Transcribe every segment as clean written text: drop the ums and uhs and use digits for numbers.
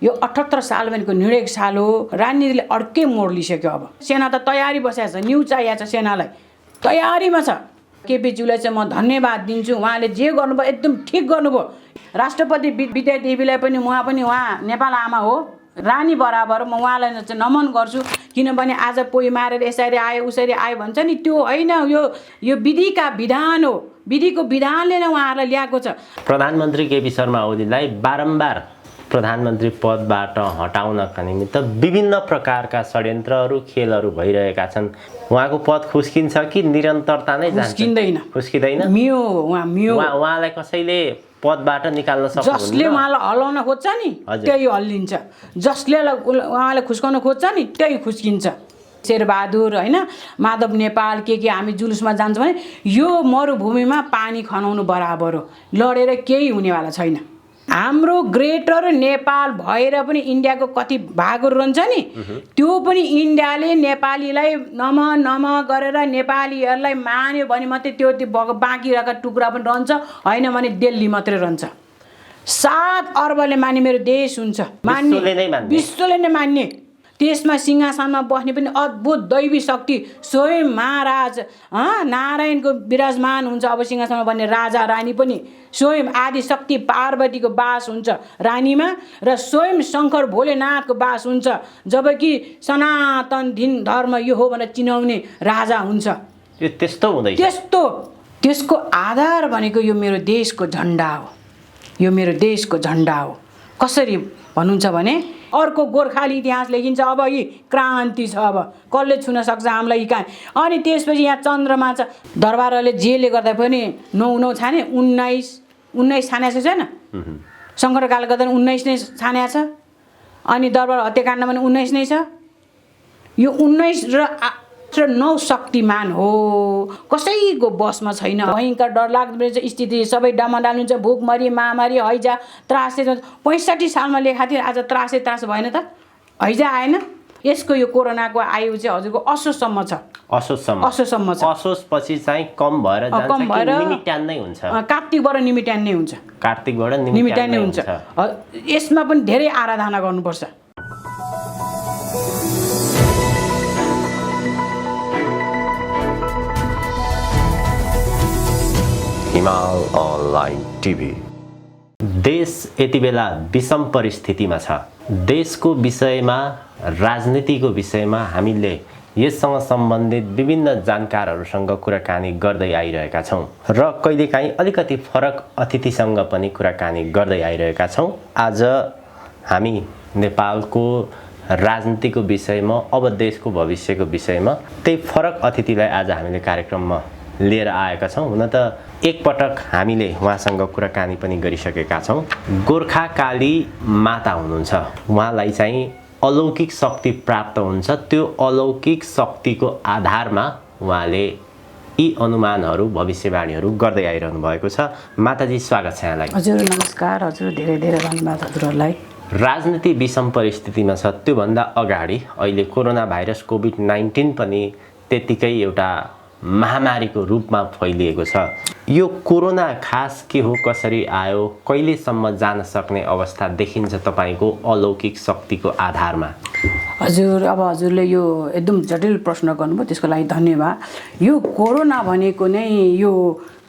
यो 78 साल भनेको निर्णायक साल हो। राजनीतिले अर्कै मोड लिइसक्यो। अब सेना त तयारी बसेको छ, न्युज चाहिएको छ सेनालाई, तयारीमा छ। केपीज्यूलाई चाहिँ म धन्यवाद दिन्छु, उहाँले जे गर्नुभयो एकदम ठिक गर्नुभयो। राष्ट्रपति विद्यादेवीलाई पनि उहाँ नेपाल आमा हो, रानी बराबर, म उहाँलाई चाहिँ नमन गर्छु। किनभने आज पोइ मारेर यसरी आयो उसरी आयो भन्छ नि, त्यो होइन। यो विधिका विधान हो, विधिको विधानले नै उहाँहरूलाई ल्याएको छ। प्रधानमन्त्री केपी शर्मा ओलीलाई बारम्बार प्रधानमन्त्री पदबाट हटाउनका निमित्त विभिन्न प्रकारका षड्यन्त्रहरू खेलहरू भइरहेका छन्। उहाँको पद खुस्किन्छ कि निरन्तरता नै जान्छ? खुस्किँदैन। उहाँलाई कसैले पदबाट निकाल्न सक्छ? जसले उहाँलाई हल्लाउन खोज्छ नि त्यही हल्लिन्छ, जसले उहाँलाई खुस्काउन खोज्छ नि त्यही खुस्किन्छ। शेरबहादुर होइन, माधव नेपाल के हामी जुलुसमा जान्छ भने यो मरुभूमिमा पानी खनाउनु बराबर हो, लडेर केही हुनेवाला छैन। हाम्रो ग्रेटर नेपाल भएर पनि इन्डियाको कति भागहरू रहन्छ नि, त्यो पनि इन्डियाले नेपालीलाई नम गरेर नेपालीहरूलाई मान्यो भने मात्रै त्यो बाँकी रहेका टुक्रा पनि रहन्छ, होइन भने दिल्ली मात्रै रहन्छ। 7 अर्बले मान्ने मेरो देश हुन्छ, विश्वले नै मान्ने। त्यसमा सिंहासनमा बस्ने पनि अद्भुत दैवी शक्ति स्वयं महाराज नारायणको विराजमान हुन्छ। अब सिंहासनमा बस्ने राजा रानी पनि स्वयं आदि शक्ति पार्वतीको बास हुन्छ रानीमा, र स्वयं शङ्कर भोलेनाथको बास हुन्छ। जबकि सनातन दिन धर्म यो हो भनेर चिनाउने राजा हुन्छ। यो त्यस्तो हुँदैन। त्यसको आधार भनेको यो मेरो देशको झन्डा हो, यो मेरो देशको झन्डा हो। कसरी भन्नुहुन्छ भने अर्को गोर्खाली इतिहास लेखिन्छ। अब यी क्रान्ति छ, अब कसले छुन सक्छ हामीलाई यी कहाँ? अनि त्यसपछि यहाँ चन्द्रमा छ। दरबारले जेले गर्दा पनि 9 छाने, 19 छानेको छैन। शङ्करकाल गर्दा 19 नै छानेको छ। अनि दरबार हत्याकाण्डमा पनि 19 नै छ। यो 19 र 9 शक्तिमान हो, कसैको बसमा छैन। भयङ्कर डरलाग्दो स्थिति, सबै डमाडाल हुन्छ, भोकमरी महामारी हैजा त्रासले। 65 सालमा लेखा थियो, आज त्रास भएन त? हैजा आएन। यसको यो कोरोनाको आयु चाहिँ हजुरको असोजसम्म छ। असोजसम्म छ। असोजपछि चाहिँ कम भएर जान्छ कि निमिट्यान नै हुन्छ? कार्तिकबाट निमिट्यान नै हुन्छ। कार्तिकबाट निमिट्यान नै हुन्छ। यसमा पनि धेरै आराधना गर्नुपर्छ। हिमाल अनलाइन टिभी। देश यति बेला विषम परिस्थितिमा छ। देशको विषयमा, राजनीतिको विषयमा हामीले यससँग सम्बन्धित विभिन्न जानकारहरूसँग कुराकानी गर्दै आइरहेका छौँ र कहिलेकाहीँ अलिकति फरक अतिथिसँग पनि कुराकानी गर्दै आइरहेका छौँ। आज हामी नेपालको राजनीतिको विषयमा, अब देशको भविष्यको विषयमा त्यही फरक अतिथिलाई आज हामीले कार्यक्रममा लिएर आएका छौँ। हुन त एकपटक हामीले उहाँसँग कुराकानी पनि गरिसकेका छौँ। गोर्खाकाली माता हुनुहुन्छ, उहाँलाई चाहिँ अलौकिक शक्ति प्राप्त हुन्छ। त्यो अलौकिक शक्तिको आधारमा उहाँले यी अनुमानहरू, भविष्यवाणीहरू गर्दै आइरहनु भएको छ। माताजी स्वागत छ यहाँलाई। हजुर नमस्कार। हजुर धेरै धेरै धन्यवाद हजुरहरूलाई। राजनीति विषम परिस्थितिमा छ, त्योभन्दा अगाडि अहिले कोरोना भाइरस कोभिड-19 पनि त्यतिकै एउटा महामारीको रूपमा फैलिएको छ। यो कोरोना खास के हो, कसरी आयो, कहिलेसम्म जान सक्ने अवस्था देखिन्छ तपाईँको अलौकिक शक्तिको आधारमा? हजुर, अब हजुरले यो एकदम जटिल प्रश्न गर्नुभयो, त्यसको लागि धन्यवाद। यो कोरोना भनेको नै यो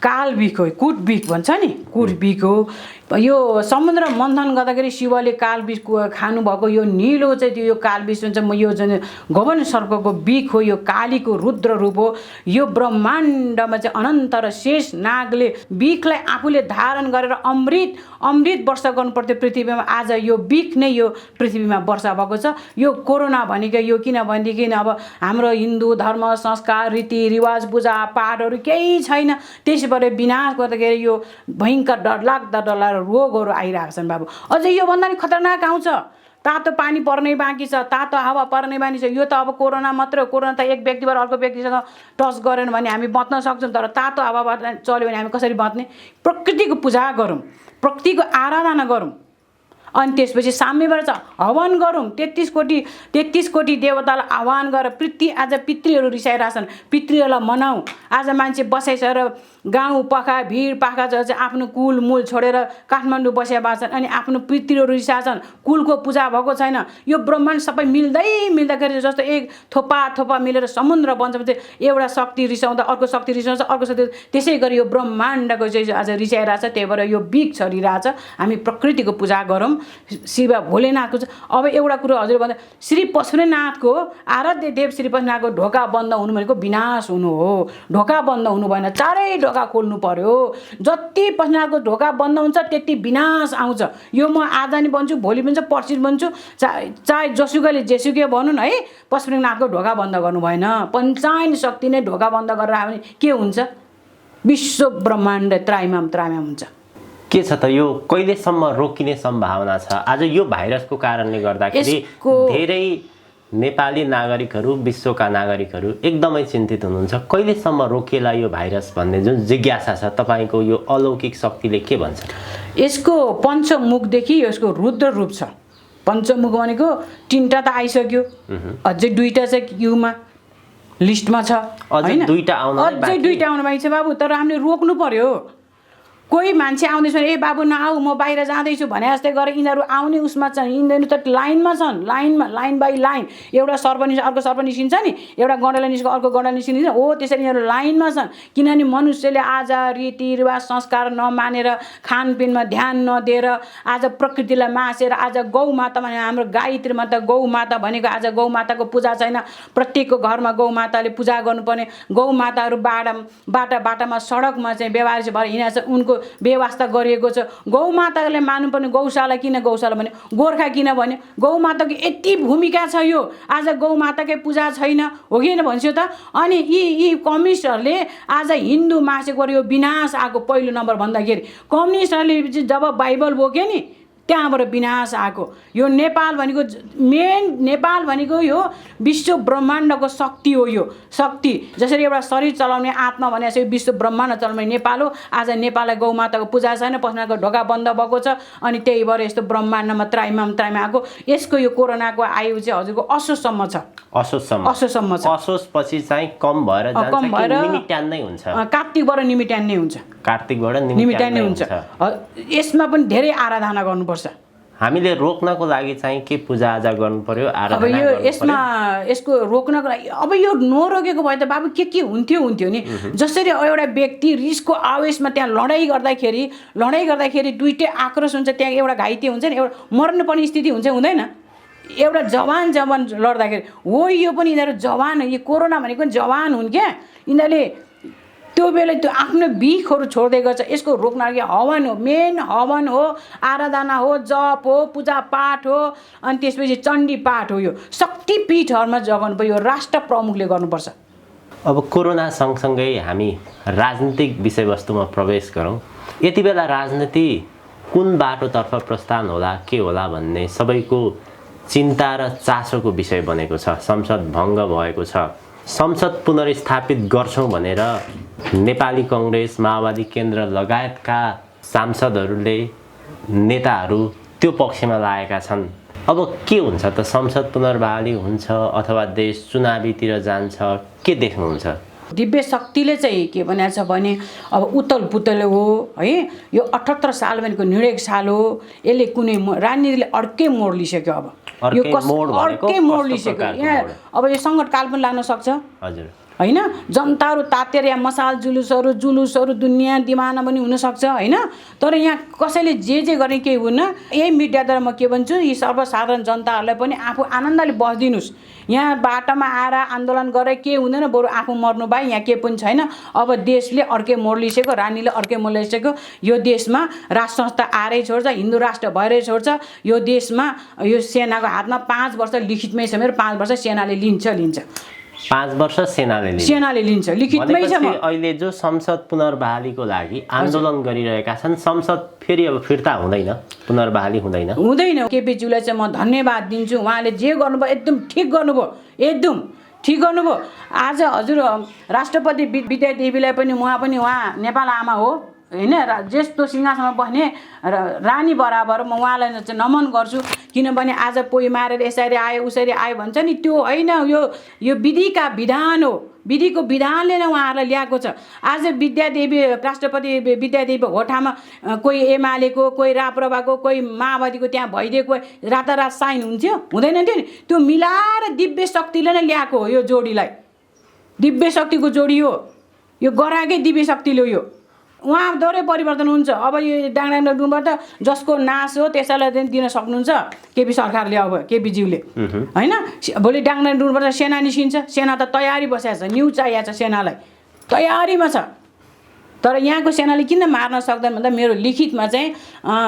कालविख हो, कुटविख भन्छ नि, कुटविख हो। यो समुद्र मन्थन गर्दाखेरि शिवले कालविष खानुभएको यो निलो चाहिँ त्यो यो कालविष हुन्छ। यो जुन गगन सर्पको विख हो, यो कालीको रुद्र रूप हो। यो ब्रह्माण्डमा चाहिँ अनन्त र शेष नागले विखलाई आफूले धारण गरेर अमृत वर्षा गर्नुपर्थ्यो पृथ्वीमा। आज यो विख नै यो पृथ्वीमा वर्षा भएको छ। यो कोरोना भनेको यो किनभनेदेखि अब हाम्रो हिन्दू धर्म संस्कार रीतिरिवाज पूजा पाठहरू केही छैन। त्यसबाट विनाश गर्दाखेरि यो भयङ्कर डरलाग्दा रोगहरू आइरहेको छन् बाबु। अझै योभन्दा नि खतरनाक आउँछ। तातो पानी पर्नै बाँकी छ, तातो हावा पर्नै बाँकी छ। यो त अब कोरोना मात्र हो। कोरोना त एक व्यक्तिबाट अर्को व्यक्तिसँग टच गरेन भने हामी बच्न सक्छौँ, तर तातो हावाबाट चल्यो भने हामी कसरी बच्ने? प्रकृतिको पूजा गरौँ, प्रकृतिको आराधना गरौँ, अनि त्यसपछि साम्यबाट हवन गरौँ। 33 कोटी देवतालाई आह्वान गरेर आज पितृहरू रिसाइरहेछन्, पितृहरूलाई मनाऊ। आज मान्छे बसाइसकेर गाउँ पखा भिड पाखा चाहिँ आफ्नो कुल मूल छोडेर काठमाडौँ बसेका बाछन् अनि आफ्नो पितृहरू रिसाछन्, कुलको पूजा भएको छैन। यो ब्रह्माण्ड सबै मिल्दाखेरि जस्तो एक थोपा मिलेर समुद्र बन्छ भने एउटा शक्ति रिसाउँदा अर्को शक्ति रिसाउँछ, अर्को शक्ति, त्यसै गरी यो ब्रह्माण्डको चाहिँ आज रिसाइरहेछ। त्यही भएर यो बिग छरिरहेछ। हामी प्रकृतिको पूजा गरौँ, शिव भोलेनाथको। अब एउटा कुरो हजुर भन्दा श्री पशुपतिनाथको आराध्य देव श्री पशुपतिनाथको ढोका बन्द हुनु भनेको विनाश हुनु हो। ढोका बन्द हुनु भएन, चारै ढोका खोल्नु पर्यो। जति पशुपतिनाथको ढोका बन्द हुन्छ त्यति विनाश आउँछ। यो म आज नि भन्छु, भोलि पनि पर्सि भन्छु, चाहे जसुकैले जेसुकै भनौँ है, पशुपतिनाथको ढोका बन्द गर्नु भएन। पञ्चायन शक्ति नै ढोका बन्द गरेर आयो भने के हुन्छ? विश्व ब्रह्माण्ड त्राइमाम हुन्छ। के छ त यो कहिलेसम्म रोकिने सम्भावना छ? आज यो भाइरसको कारणले गर्दाखेरि धेरै नेपाली नागरिकहरू, विश्वका नागरिकहरू एकदमै चिन्तित हुनुहुन्छ। कहिलेसम्म रोकिएला यो भाइरस भन्ने जुन जिज्ञासा छ, तपाईँको यो अलौकिक शक्तिले के भन्छ? यसको पञ्चमुखदेखि यसको रुद्र रूप छ। पञ्चमुख भनेको 3टा त आइसक्यो, अझै 2टा चाहिँ क्युमा लिस्टमा छ, अझै 2टा आउन बाँकी छ बाबु। तर हामीले रोक्नु पर्यो। कोही मान्छे आउँदैछ ए बाबु नआऊ म बाहिर जाँदैछु भने जस्तै गरेर यिनीहरू आउने उसमा छन्। यिनीहरू त लाइनमा छन्, लाइन बाई लाइन। एउटा सर्प निस्किन्छ अर्को सर्प निस्किन्छ नि, एउटा गण्डला निस्किन्छ अर्को गण्डला निस्किन्छ हो, त्यसरी यिनीहरू लाइनमा छन्। किनभने मनुष्यले आज रीतिरिवाज संस्कार नमानेर, खानपिनमा ध्यान नदिएर, आज प्रकृतिलाई मासेर, आज गौमाता भने हाम्रो गायत्री माता गौमाता भनेको आज गौमाताको पूजा छैन। प्रत्येकको घरमा गौमाताले पूजा गर्नुपर्ने। गौमाताहरू बाटामा सडकमा चाहिँ व्यवहारिक भएर हिँडेको छ, उनको व्यवस्था गरिएको छ। गौमाताले मान्नुपर्ने। गौशाला किन गौशाला भने गोर्खा किन भने गौमाताको यति भूमिका छ। यो आज गौमाताकै पूजा छैन हो कि भन्छ त। अनि यी कम्युनिस्टहरूले आज हिन्दू मासेको यो विनाश आएको पहिलो नम्बर भन्दाखेरि कम्युनिस्टहरूले जब बाइबल बोक्यो नि त्यहाँबाट विनाश आएको। यो नेपाल भनेको नेपाल भनेको यो विश्व ब्रह्माण्डको शक्ति हो। यो शक्ति जसरी एउटा शरीर चलाउने आत्मा भने जसरी विश्व ब्रह्माण्ड चलाउने नेपाल हो। आज नेपाललाई गौमाताको पूजा छैन, पशुपतिनाथको ढोका बन्द भएको छ। अनि त्यही भएर यस्तो ब्रह्माण्डमा त्राइमाम आएको। यसको यो कोरोनाको आयु चाहिँ हजुरको असोजसम्म छ। असोजसम्म छ। असोजपछि चाहिँ कम भएर जान्छ कि निमिट्यान नै हुन्छ? कार्तिकबाट निमिट्यान नै हुन्छ। कार्तिकबाट निमिट्यान नै हुन्छ। यसमा पनि धेरै आराधना गर्नुपर्छ। हामीले रोक्नको लागि चाहिँ के पूजाआजा गर्नु पर्यो, आराधना गर्नु पर्यो? अब यसको रोक्नको लागि अब यो नरोकेको भए त बाबु के हुन्थ्यो नि। जसरी एउटा व्यक्ति रिसको आवेशमा त्यहाँ लडाइँ गर्दाखेरि दुईटै आक्रोश हुन्छ, त्यहाँ एउटा घाइते हुन्छ नि, एउटा मर्नुपर्ने स्थिति हुन्छ, हुँदैन? एउटा जवान लड्दाखेरि हो। यो पनि यिनीहरू जवान, यो कोरोना भनेको जवान हुन् क्या। यिनीहरूले त्यो बेला त्यो आफ्नो बिखहरू छोड्दै गर्छ। यसको रोक्न लागि हवन हो, मेन हवन हो, आराधना हो, जप हो, पूजापाठ हो, अनि त्यसपछि चण्डी पाठ हो। यो शक्तिपीठहरूमा जगाउनु पर्यो। राष्ट्र प्रमुखले गर्नुपर्छ। अब कोरोना सँगसँगै हामी राजनीतिक विषयवस्तुमा प्रवेश गरौँ। यति बेला राजनीति कुन बाटोतर्फ प्रस्थान होला, के होला भन्ने सबैको चिन्ता र चासोको विषय बनेको छ। संसद भङ्ग भएको छ। संसद पुनर्स्थापित गर्छौँ भनेर नेपाली कङ्ग्रेस, माओवादी केन्द्र लगायतका सांसदहरूले, नेताहरू त्यो पक्षमा लागेका छन्। अब के हुन्छ त? संसद पुनर्बहाली हुन्छ अथवा देश चुनावीतिर जान्छ? के देख्नुहुन्छ? दिव्य शक्तिले चाहिँ के भनेको छ भने अब उतल पुतल हो है। यो 78 साल भनेको निर्णायक साल हो। यसले कुनै राजनीतिले अर्कै मोड लिइसक्यो। अब यो अर्कै मोड लिइसक्यो। यहाँ अब यो सङ्कटकाल पनि लाग्न सक्छ। हजुर होइन, जनताहरू तातेर यहाँ मसाल जुलुसहरू दुनियाँ दिमाना पनि हुनसक्छ होइन। तर यहाँ कसैले जे गर्ने केही हुन्न। यही मिडियाद्वारा म के भन्छु, यी सर्वसाधारण जनताहरूलाई पनि आफू आनन्दले बस्दिनुहोस्। यहाँ बाटोमा आएर आन्दोलन गरेर के हुँदैन, बरु आफू मर्नु भए यहाँ के पनि छैन। अब देशले अर्कै मोड लिइसक्यो, रानीले अर्कै मोड लिइसक्यो। यो देशमा राज संस्था आएरै छोड्छ, हिन्दू राष्ट्र भएरै छोड्छ। यो देशमा यो सेनाको हातमा 5 वर्ष लिखितमै छ। मेरो 5 वर्ष सेनाले लिन्छ। 5 वर्ष सेनाले लिन्छ, लिखितमै छ। अहिले जो संसद पुनर्बहालीको लागि आन्दोलन गरिरहेका छन्, संसद फेरि अब फिर्ता हुँदैन, पुनर्बहाली हुँदैन। केपीज्यूलाई चाहिँ म धन्यवाद दिन्छु। उहाँले जे गर्नुभयो एकदम ठिक गर्नुभयो। आज हजुर राष्ट्रपति विद्यादेवीलाई पनि उहाँ नेपाल आमा हो होइन ज्येष्ठ सिंहासनमा बस्ने रानी बराबर म उहाँलाई चाहिँ नमन गर्छु। किनभने आज पोइ मारेर यसरी आयो उसरी आयो भन्छ नि, त्यो होइन। यो विधिका विधान हो, विधिको विधानले नै उहाँहरूलाई ल्याएको छ। आज विद्यादेवी राष्ट्रपति विद्यादेवी होठामा कोही एमालेको, कोही राप्रपाको, कोही माओवादीको त्यहाँ भइदिएको रातारात साइन हुन्थ्यो? हुँदैन थियो नि। त्यो मिलाएर दिव्य शक्तिले नै ल्याएको हो यो जोडीलाई। दिव्य शक्तिको जोडी हो यो, गराएकै दिव्य शक्तिले हो यो। उहाँद्वारै परिवर्तन हुन्छ। अब यो डाङडाङबाट जसको नाश हो त्यसैलाई दिन सक्नुहुन्छ केपी सरकारले, अब केपीज्यूले होइन। भोलि डाङडाङबाट सेना निस्किन्छ, सेना त तयारी बसेको छ, न्युज चाहिएको छ सेनालाई, तयारीमा छ। तर यहाँको सेनाले किन मार्न सक्दैन भन्दा मेरो लिखितमा चाहिँ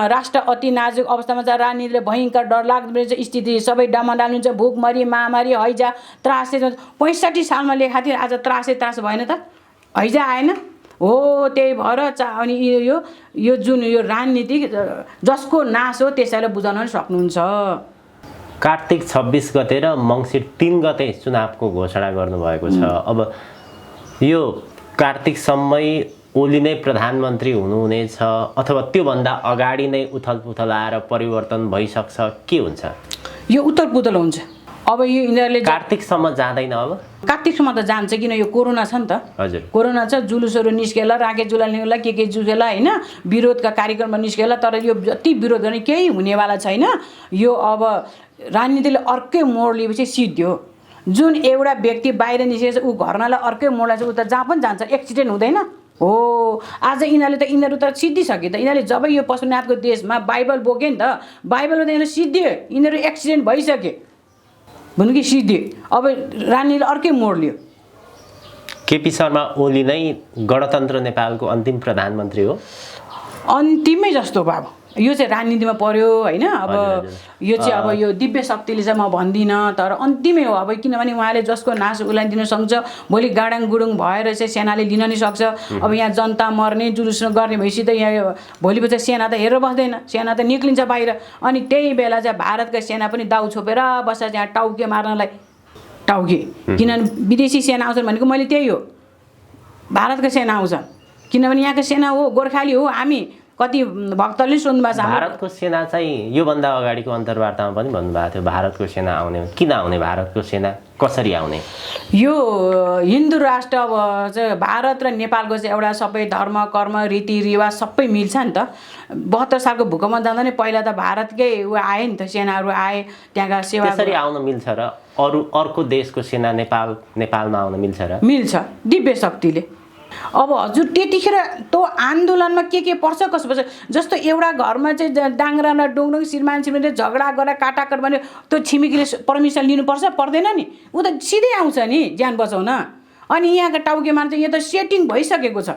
राष्ट्र अति नाजुक अवस्थामा छ, राजनीतिले भयङ्कर डरलाग्दो स्थिति, सबै डामाडाल हुन्छ, भोकमरी महामारी हैजा त्रासले। 65 सालमा लेखा थियो, आज त्रास भएन त, हैजा आएन हो। त्यही भएर अनि यो जुन यो राजनीति जसको नाश हो त्यसैलाई बुझाउन सक्नुहुन्छ। कार्तिक 26 गते र मङ्सिर 3 गते चुनावको घोषणा गर्नुभएको छ। अब यो कार्तिकसम्मै ओली नै प्रधानमन्त्री हुनुहुनेछ अथवा त्योभन्दा अगाडि नै उथलपुथल आएर परिवर्तन भइसक्छ, के हुन्छ? यो उथलपुथल हुन्छ। अब यो यिनीहरूले कार्तिकसम्म जाँदैन। अब कार्तिकसम्म त जान्छ, किन यो कोरोना छ नि त। हजुर, कोरोना छ, जुलुसहरू निस्केला, राकेश जुलानीलाई के जुकेला होइन, विरोधका कार्यक्रममा निस्केला। तर यो जति विरोध गर्ने केही हुनेवाला छैन। यो अब राजनीतिले अर्कै मोड लिएपछि सिद्धियो। जुन एउटा व्यक्ति बाहिर निस्केछ ऊ घरनालाई अर्कै मोड लाग्छ, ऊ त जहाँ पनि जान्छ, एक्सिडेन्ट हुँदैन हो। आज यिनीहरू त सिद्धिसके त। यिनीहरूले जब यो पशुपतिनाथको देशमा बाइबल बोके नि त, बाइबलमा त यिनीहरू सिद्धियो, यिनीहरू एक्सिडेन्ट भइसके भन्नु कि सिद्धि। अब रानीले अर्कै मोड लियो। केपी शर्मा ओली नै गणतन्त्र नेपालको अन्तिम प्रधानमन्त्री हो? अन्तिमै जस्तो बाबु, यो चाहिँ राजनीतिमा पर्यो होइन। अब यो चाहिँ अब यो दिव्य शक्तिले चाहिँ म भन्दिनँ, तर अन्तिमै हो। अब किनभने उहाँले जसको नाश उसलाई दिन सक्छ। भोलि गाडाङ गुडुङ भएर चाहिँ सेनाले लिन नि सक्छ। अब यहाँ जनता मर्ने जुलुस गर्ने भएपछि त यहाँ भोलिपछि सेना त हेरेर बस्दैन, सेना त निक्लिन्छ बाहिर। अनि त्यही बेला चाहिँ भारतका सेना पनि दाउ छोपेर बस्छ त्यहाँ टाउके मार्नलाई, टाउके। किनभने विदेशी सेना आउँछन् भनेको मैले त्यही हो, भारतका सेना आउँछन्। किनभने यहाँको सेना हो, गोर्खाली हो हामी। कति भक्तले सुन्नुभएको छ भारतको सेना चाहिँ योभन्दा अगाडिको अन्तर्वार्तामा पनि भन्नुभएको थियो भारतको सेना आउने। किन आउने भारतको सेना, कसरी आउने? यो हिन्दू राष्ट्र अब चाहिँ भारत र नेपालको चाहिँ एउटा सबै धर्म कर्म रीतिरिवाज सबै मिल्छ नि त। 72 सालको भूकम्प जाँदा नै पहिला त भारतकै आए नि त, सेनाहरू आए त्यहाँका सेवा। त्यसरी आउन मिल्छ र अर्को देशको सेना नेपालमा आउन मिल्छ र? मिल्छ, दिव्य शक्तिले। अब हजुर त्यतिखेर त्यो आन्दोलनमा के पर्छ कसो पर्छ। जस्तो एउटा घरमा चाहिँ डाङ्ग्रा र डुङडुङ श्रीमान श्रीमानले झगडा गरेर काटाकट भने त्यो छिमेकीले पर्मिसन लिनुपर्छ पर्दैन नि, ऊ त सिधै आउँछ नि ज्यान बचाउन। अनि यहाँको टाउके मान्छे यो त सेटिङ भइसकेको छ,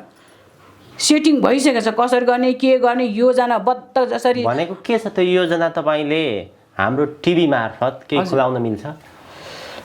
सेटिङ भइसकेको छ। कसरी गर्ने के गर्ने योजना बद्ध जसरी भनेको के छ त्यो योजना? तपाईँले हाम्रो टिभी मार्फत केही खुलाउन मिल्छ?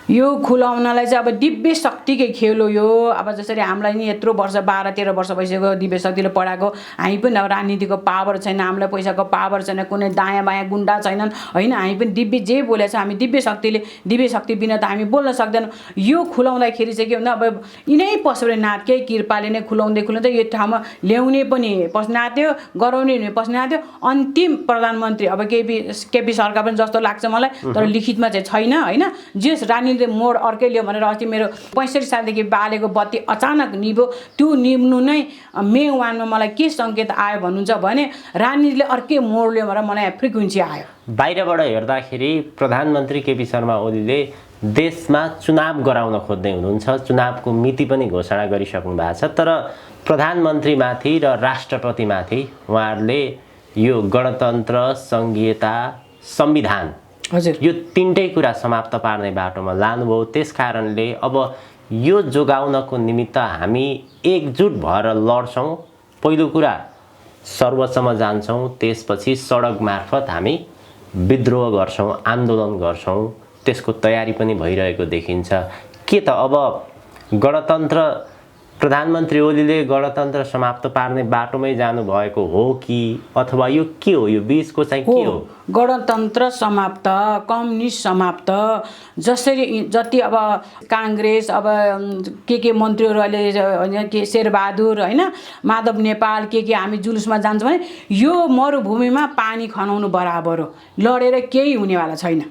यो खुलाउनलाई चाहिँ अब दिव्य शक्तिकै खेल हो यो। अब जसरी हामीलाई नि यत्रो वर्ष 12-13 वर्ष भइसक्यो दिव्य शक्तिले पढाएको, हामी पनि अब राजनीतिको पावर छैन, हामीलाई पैसाको पावर छैन, कुनै दायाँ बायाँ गुन्डा छैनन् होइन। हामी पनि दिव्य जे बोलेको छ हामी दिव्य शक्ति बिना त हामी बोल्न सक्दैनौँ। यो खुलाउँदाखेरि चाहिँ के भन्दा अब यिनै पशुपतिनाथ केही कृपाले नै खुलाउँदै यो ठाउँमा ल्याउने पनि पशुपतिनाथ थियो, गराउने पनि पशुपतिनाथ थियो। अन्तिम प्रधानमन्त्री अब केपी सरकार पनि जस्तो लाग्छ मलाई, तर लिखितमा चाहिँ छैन होइन। जस राजनीति मोड अर्कै लियो भनेर अस्ति मेरो 65 सालदेखि बालेको बत्ती अचानक निभ्यो। त्यो निभ्नु नै मे 1 मा मलाई के सङ्केत आयो भन्नुहुन्छ भने राजनीतिले अर्कै मोड लियो भनेर मलाई फ्रिक्वेन्सी आयो। बाहिरबाट हेर्दाखेरि प्रधानमन्त्री केपी शर्मा ओलीले देशमा चुनाव गराउन खोज्दै हुनुहुन्छ, चुनावको मिति पनि घोषणा गरिसक्नु भएको छ। तर प्रधानमन्त्रीमाथि र राष्ट्रपतिमाथि उहाँहरूले यो गणतन्त्र संघीयता संविधान हजुर यो तीनटै कुरा समाप्त पार्ने बाटोमा लानुभयो। त्यसकारणले अब यो जोगाउनको निमित्त हामी एकजुट भएर लड्छौँ। पहिलो कुरा सर्वोच्चमा जान्छौँ, त्यसपछि सडक मार्फत हामी विद्रोह गर्छौँ, आन्दोलन गर्छौँ। त्यसको तयारी पनि भइरहेको देखिन्छ। के त अब गणतन्त्र प्रधानमन्त्री ओलीले गणतन्त्र समाप्त पार्ने बाटोमै जानुभएको हो कि अथवा यो के हो, यो बीचको चाहिँ के हो? गणतन्त्र समाप्त, कम्युनिस्ट समाप्त, जसरी जति अब काङ्ग्रेस अब के मन्त्रीहरू अहिले के शेरबहादुर होइन, माधव नेपाल के हामी जुलुसमा जान्छौँ भने यो मरुभूमिमा पानी खनाउनु बराबर हो। लडेर केही हुनेवाला छैन।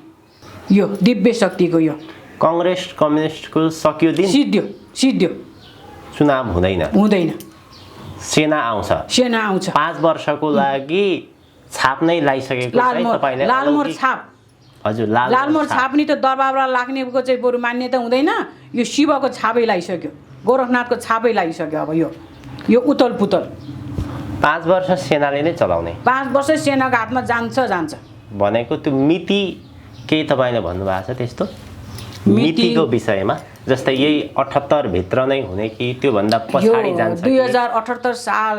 यो दिव्य शक्तिको यो काङ्ग्रेस कम्युनिस्टको सक्यो दिन, सिद्धियो चुनाव हुँदैन, सेना आउँछ 5 वर्षको लागि छाप नै लगाइसकेको छ तपाईले। लालमोहर छाप, हजुर, लालमोहर छाप नि त दरबारबाट लाग्नेको चाहिँ बरु मान्यता हुँदैन। यो शिवको छापै लगाइसक्यो, गोरखनाथको छापै लगाइसक्यो। अब यो उतल पुतल 5 वर्ष सेनाले नै चलाउने, 5 वर्ष सेनाको हातमा जान्छ भनेको त्यो मिति केही तपाईँले भन्नुभएको छ त्यस्तो मितिको विषयमा? जस्तै यही 78 भित्र नै हुने कि त्योभन्दा पछाडि जान्छ? 2078 साल,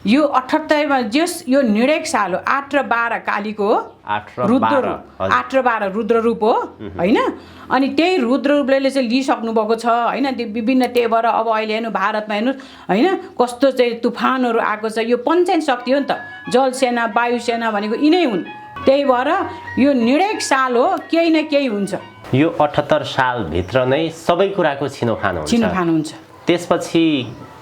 यो 78 मा यो निर्णायक साल हो। 8 र 12 कालीको हो, 8 र 12 रुद्र रूप हो होइन। अनि त्यही रुद्र रूपले चाहिँ लिइसक्नु भएको छ होइन। त्यो विभिन्न टेबर अब अहिले हेर्नु भारतमा हेर्नु होइन कस्तो चाहिँ तुफानहरू आएको छ। यो पञ्चायत शक्ति हो नि त, जल सेना वायु सेना भनेको यिनै हुन्। त्यही भएर यो निर्णायक साल हो, केही न केही हुन्छ। यो 78 सालभित्र नै सबै कुराको छिनोफानो हुन्छ। त्यसपछि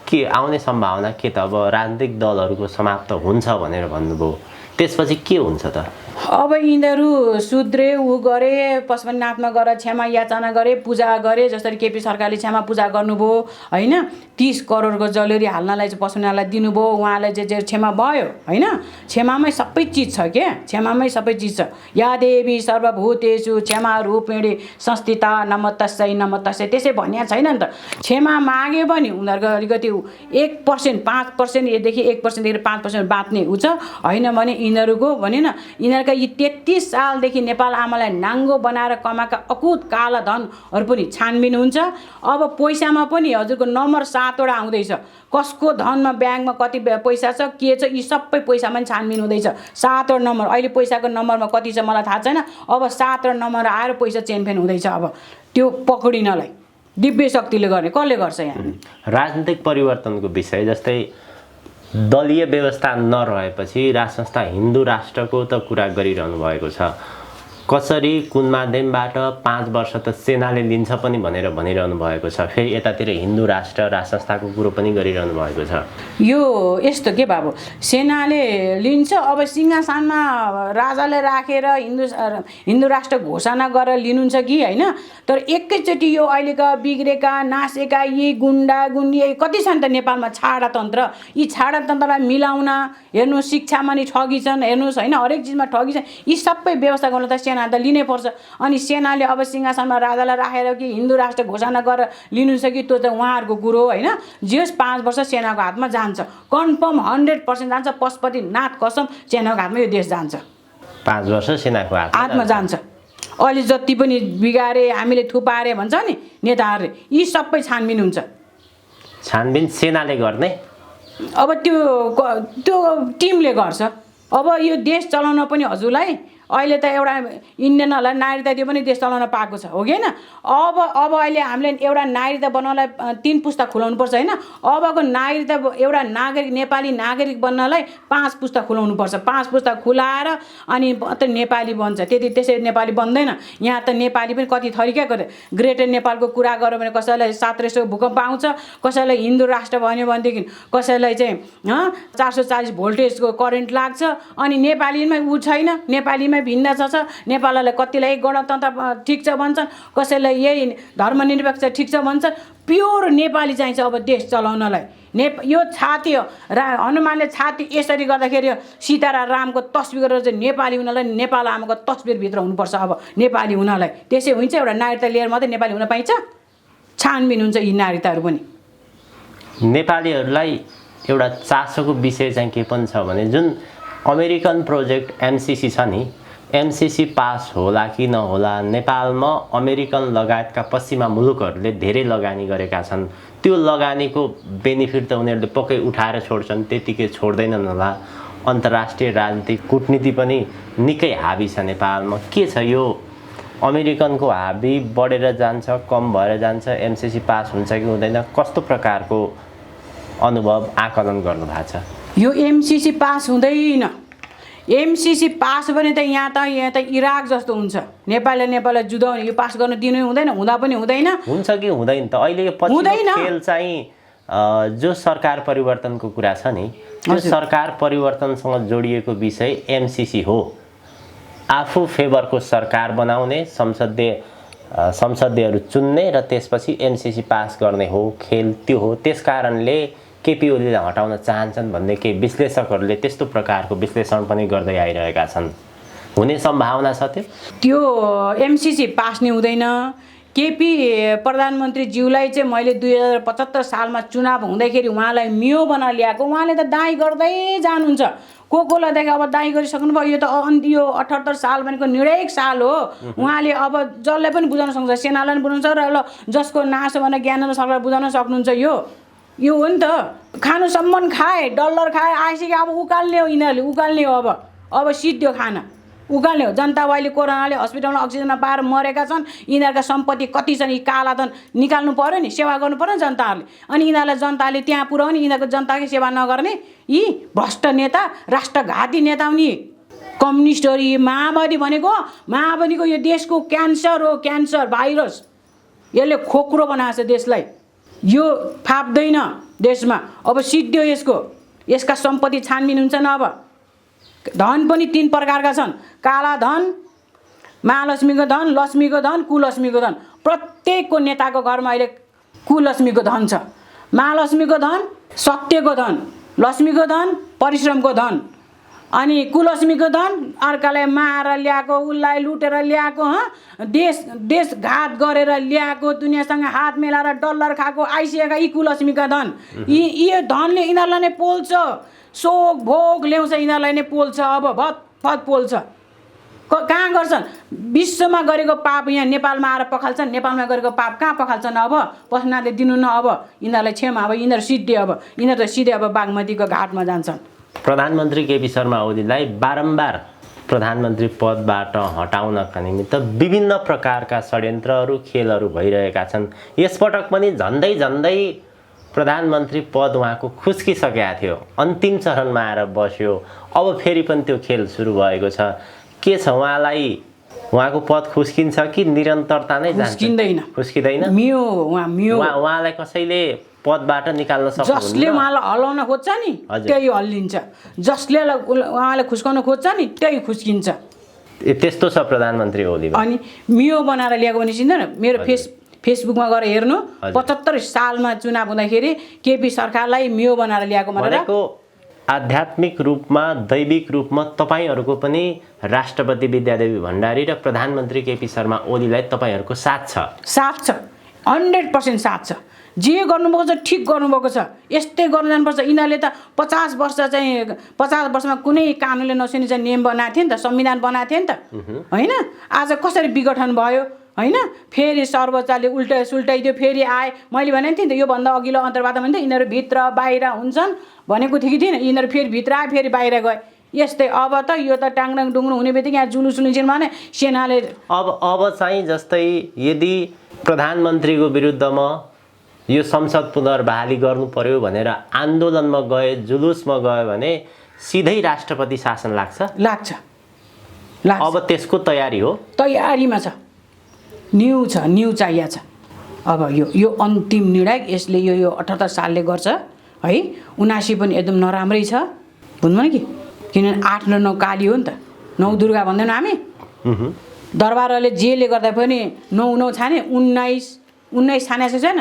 के आउने सम्भावना के त? अब राजनीतिक दलहरूको समाप्त हुन्छ भनेर भन्नुभयो, त्यसपछि के हुन्छ त? अब यिनीहरू सुध्रे, ऊ गरे, पशुपतिनाथमा गएर क्षमा याचना गरे, पूजा गरे। जसरी केपी सरकारले क्षमा पूजा गर्नुभयो होइन। 30 करोडको जलेरी हाल्नलाई चाहिँ पशुपतिनाथलाई दिनुभयो, उहाँलाई जे क्षमा भयो होइन। क्षमामै सबै चिज छ के, क्षमामै सबै चिज छ। या देवी सर्वभूतेषु क्षमा रूपेणी संस्थिता नमस्तस्यै नमस्तस्यै, त्यसै भनिया छैन नि त। क्षमा माग्यो भने उनीहरूको अलिकति 1%, 5% यदेखि 1%देखि 5% बाँच्ने उ छ होइन भने यिनीहरूको भने न यिनीहरूका यी 33 सालदेखि नेपाल आमालाई नाङ्गो बनाएर कमाएका अकुत काला धनहरू पनि छानबिन हुन्छ। अब पैसामा पनि हजुरको नम्बर 7 वटा आउँदैछ। कसको धनमा ब्याङ्कमा कति पैसा छ के छ यी सबै पैसामा पनि छानबिन हुँदैछ। 7 वटा नम्बर, अहिले पैसाको नम्बरमा कति छ मलाई थाहा छैन। अब 7 वटा नम्बर आएर पैसा चेनफेन हुँदैछ। अब त्यो पक्रिनलाई दिव्य शक्तिले गर्ने, कसले गर्छ यहाँ? राजनीतिक परिवर्तनको विषय जस्तै दलीय व्यवस्था नरहेपछि राज संस्था हिन्दू राष्ट्रको त कुरा गरिरहनु भएको छ। कसरी कुन माध्यमबाट 5 वर्ष त सेनाले लिन्छ पनि भनेर भनिरहनु भएको छ। फेरि यतातिर हिन्दू राष्ट्र राज संस्थाको कुरो पनि गरिरहनु भएको छ। यो यस्तो के बाबु, सेनाले लिन्छ। अब सिंहासनमा राजाले राखेर हिन्दू राष्ट्र घोषणा गरेर लिनुहुन्छ कि होइन। तर एकैचोटि यो अहिलेका बिग्रेका नासेका यी गुन्डा गुन्डी कति छन् त नेपालमा छाडा तन्त्र। यी छाडा तन्त्रलाई मिलाउन हेर्नु, शिक्षामा नि ठगी छन् हेर्नुहोस् होइन, हरेक चिजमा ठगी छन्। यी सबै व्यवस्था गर्नु त सेना त लिनै पर्छ। अनि सेनाले अब सिंहासनमा राजालाई राखेर कि हिन्दू राष्ट्र घोषणा गरेर लिनुहुन्छ कि त्यो त उहाँहरूको कुरो होइन। जे 5 वर्ष सेनाको हातमा जान्छ, कन्फर्म 100% जान्छ। पशुपतिनाथ कसम सेनाको हातमा यो देश जान्छ। 5 वर्ष सेनाको हातमा जान्छ। अहिले जति पनि बिगारे हामीले थुपारे भन्छ नि नेताहरूले, यी सबै छानबिन हुन्छ। छानबिन सेनाले गर्ने? अब त्यो टिमले गर्छ। अब यो देश चलाउन पनि हजुरलाई अहिले त एउटा इन्डियनहरूलाई नागरिकता दियो पनि देश चलाउन पाएको छ हो कि होइन। अब अहिले हामीले एउटा नागरिकता बनाउनलाई 3 पुस्ता खुलाउनु पर्छ होइन। अबको नागरिकता एउटा नागरिक नेपाली नागरिक बन्नलाई 5 पुस्ता खुलाउनु पर्छ। 5 पुस्ता खुलाएर अनि मात्र नेपाली बन्छ। त्यसै नेपाली बन्दैन। यहाँ त नेपाली पनि कति थरीका गरे। ग्रेटर नेपालको कुरा गऱ्यो भने कसैलाई 7 भूकम्प आउँछ, कसैलाई हिन्दू राष्ट्र भन्यो भनेदेखि कसैलाई चाहिँ 440 भोल्टेजको करेन्ट लाग्छ। अनि नेपालीमा ऊ छैन, नेपालीमा भिन्न छ। नेपाललाई कतिलाई गणतन्त्र ठिक छ भन्छन्, कसैलाई यही धर्मनिरपेक्ष ठिक छ भन्छन्। प्योर नेपाली चाहिन्छ अब देश चलाउनलाई। यो छाती हो, हनुमानले छाती यसरी गर्दाखेरि सीता र रामको तस्बिर गरेर चाहिँ नेपाली हुनलाई नेपाल आमाको तस्बिरभित्र हुनुपर्छ। अब नेपाली हुनलाई त्यसै हुन्छ। एउटा नागरिकता लिएर मात्रै नेपाली हुन पाइन्छ? छानबिन हुन्छ यी नागरिकताहरू पनि। नेपालीहरूलाई एउटा चासोको विषय चाहिँ के पनि छ भने जुन अमेरिकन प्रोजेक्ट एमसिसी छ नि, एमसिसी पास होला कि नहोला, नेपालमा अमेरिकन लगायतका पश्चिमा मुलुकहरूले धेरै लगानी गरेका छन्। त्यो लगानीको बेनिफिट त उनीहरूले पक्कै उठाएर छोड्छन्, त्यतिकै छोड्दैनन् होला। अन्तर्राष्ट्रिय राजनीतिक कूटनीति पनि निकै हाबी छ नेपालमा। के छ यो अमेरिकनको हाबी बढेर जान्छ, कम भएर जान्छ, एमसीसी पास हुन्छ कि हुँदैन, कस्तो प्रकारको अनुभव आकलन गर्नु भएको छ? यो एमसीसी पास हुँदैन। एमसीसी पास भने त यहाँ त इराक जस्तो हुन्छ। नेपाललाई जुधाउने, यो पास गर्न दिनु हुँदैन, हुँदा पनि हुँदैन। हुन्छ कि हुँदैन त? अहिले यो पछिल्लो खेल चाहिँ जो सरकार परिवर्तनको कुरा छ नि, त्यो सरकार परिवर्तनसँग जोडिएको विषय एमसीसी हो। आफू फेभरको सरकार बनाउने, संसदीयहरू चुन्ने र त्यसपछि एमसीसी पास गर्ने हो, खेल त्यो हो। त्यसकारणले केपी ओलीलाई हटाउन चाहन्छन् भन्ने केही विश्लेषकहरूले त्यस्तो प्रकारको विश्लेषण पनि गर्दै आइरहेका छन्। हुने सम्भावना छ त्यो एमसीसी पास नै हुँदैन। केपी प्रधानमन्त्रीज्यूलाई चाहिँ मैले 2075 सालमा चुनाव हुँदाखेरि उहाँलाई मियो बनाएर ल्याएको, उहाँले त दाइँ गर्दै जानुहुन्छ। कोलाई देखि अब दाइँ गरिसक्नु भयो। यो त यो 78 साल भनेको निर्णायक साल हो। उहाँले अब जसलाई पनि बुझाउन सक्नुहुन्छ, सेनालाई पनि बुझाउन सक्छ र जसको नासो भनेर ज्ञानेन्द्र सरकार बुझाउन सक्नुहुन्छ। यो हो नि त। खानुसम्म खाए, डलर खाए, आइसक्यो। अब उकाल्ने हो यिनीहरूले, उकाल्ने हो। अब सिद्धियो खाना, उकाल्ने हो। जनता अहिले कोरोनाले हस्पिटलमा अक्सिजन नपाएर मरेका छन्। यिनीहरूका सम्पत्ति कति छन्, यी काला धन निकाल्नु पर्यो नि, सेवा गर्नु पर्यो नि जनताहरूले। अनि यिनीहरूलाई जनताले त्यहाँ पुर्याउने, यिनीहरूको जनताकै सेवा नगर्ने यी भ्रष्ट नेता, राष्ट्रघाती नेता हुन् यी कम्युनिस्टहरू। यी माओवादी माओवादीको यो देशको क्यान्सर हो, क्यान्सर भाइरस। यसले खोक्रो बनाएको छ देशलाई। यो फाप्दैन देशमा। अब सिद्धियो यसका सम्पत्ति छानबिन हुन्छन्। अब धन पनि 3 प्रकारका छन्। काला धन, महालक्ष्मीको धन, लक्ष्मीको धन, कुलक्ष्मीको धन। प्रत्येकको नेताको घरमा अहिले कुलक्ष्मीको धन छ। महालक्ष्मीको धन सत्यको धन, लक्ष्मीको धन परिश्रमको धन, अनि कुलक्ष्मीको धन अर्कालाई मारेर ल्याएको, उसलाई लुटेर ल्याएको, देशघात गरेर ल्याएको, दुनियाँसँग हात मिलाएर डलर खाएको, आइसकेका यी कुलक्ष्मीका धन। यो धनले यिनीहरूलाई नै पोल्छ, शोक भोग ल्याउँछ, यिनीहरूलाई नै पोल्छ। अब भतभत पोल्छ। कहाँ गर्छन्? विश्वमा गरेको पाप यहाँ नेपालमा आएर पखाल्छन्। नेपालमा गरेको पाप कहाँ पखाल्छन्? अब पस्नाले दिनु न। अब यिनीहरूलाई क्षमा। अब यिनीहरू सिद्धे। अब यिनीहरू त सिधै अब बागमतीको घाटमा जान्छन्। प्रधानमन्त्री केपी शर्मा ओलीलाई बारम्बार प्रधानमन्त्री पदबाट हटाउनका निमित्त विभिन्न प्रकारका षड्यन्त्रहरू, खेलहरू भइरहेका छन्। यसपटक पनि झन्डै प्रधानमन्त्री पद उहाँको खुस्किसकेका थियो, अन्तिम चरणमा आएर बस्यो। अब फेरि पनि त्यो खेल सुरु भएको छ। के छ, उहाँको पद खुस्किन्छ कि निरन्तरता नै जान्छ? खुस्किँदैन। उहाँलाई कसैले पदबाट निकाल्न सक्छ? जसले उहाँलाई हल्लाउन खोज्छ नि त्यही हल्लिन्छ, जसले उहाँलाई खुस्काउन खोज्छ नि त्यही खुस्किन्छ। त्यस्तो छ प्रधानमन्त्री ओली। अनि मियो बनाएर ल्याएको भने चिन्दैन? मेरो फेसबुकमा गएर हेर्नु, 75 सालमा चुनाव हुँदाखेरि केपी सरकारलाई मियो बनाएर ल्याएको भनेर। आध्यात्मिक रूपमा, दैविक रूपमा तपाईहरूको पनि राष्ट्रपति विद्यादेवी भण्डारी र प्रधानमन्त्री केपी शर्मा ओलीलाई तपाईहरूको साथ छ? साथ छ, 100% साथ छ। जे गर्नुभएको छ ठिक गर्नुभएको छ। यस्तै गर्नु जानुपर्छ। यिनीहरूले त 50 वर्ष चाहिँ 50 वर्षमा कुनै कानुनले नसुनी चाहिँ नियम बनाएको थियो नि त, संविधान बनाएको थियो नि त, होइन? आज कसरी विघटन भयो, होइन? फेरि सर्वोच्चले सुल्टाइदियो, फेरि आए। मैले भनेको थिएँ नि त, योभन्दा अघिल्लो अन्तर्वार्ता भने यिनीहरू भित्र बाहिर हुन्छन् भनेको थिएँ कि थिएन? यिनीहरू फेरि भित्र आए, फेरि बाहिर गए। यस्तै अब त यो त टाङडाङ डुङ्ग्रो हुने बित्तिकै यहाँ जुलुस निस्किन्छ भने सेनाले अब चाहिँ जस्तै यदि प्रधानमन्त्रीको विरुद्धमा यो संसद पुनर्बहाली गर्नु पर्यो भनेर आन्दोलनमा गए, जुलुसमा गयो भने सिधै राष्ट्रपति शासन लाग्छ। अब त्यसको तयारी हो, तयारीमा छ। न्यू चाहिएको छ। अब यो अन्तिम निर्णय यसले यो 78 सालले गर्छ है। 79 पनि एकदम नराम्रै छ भन्नु कि, किनभने 8 र 9 काली हो नि त। 9 दुर्गा भन्दैनौँ हामी। दरबारले जेले गर्दा पनि 9 छाने, 19 छानेको छैन?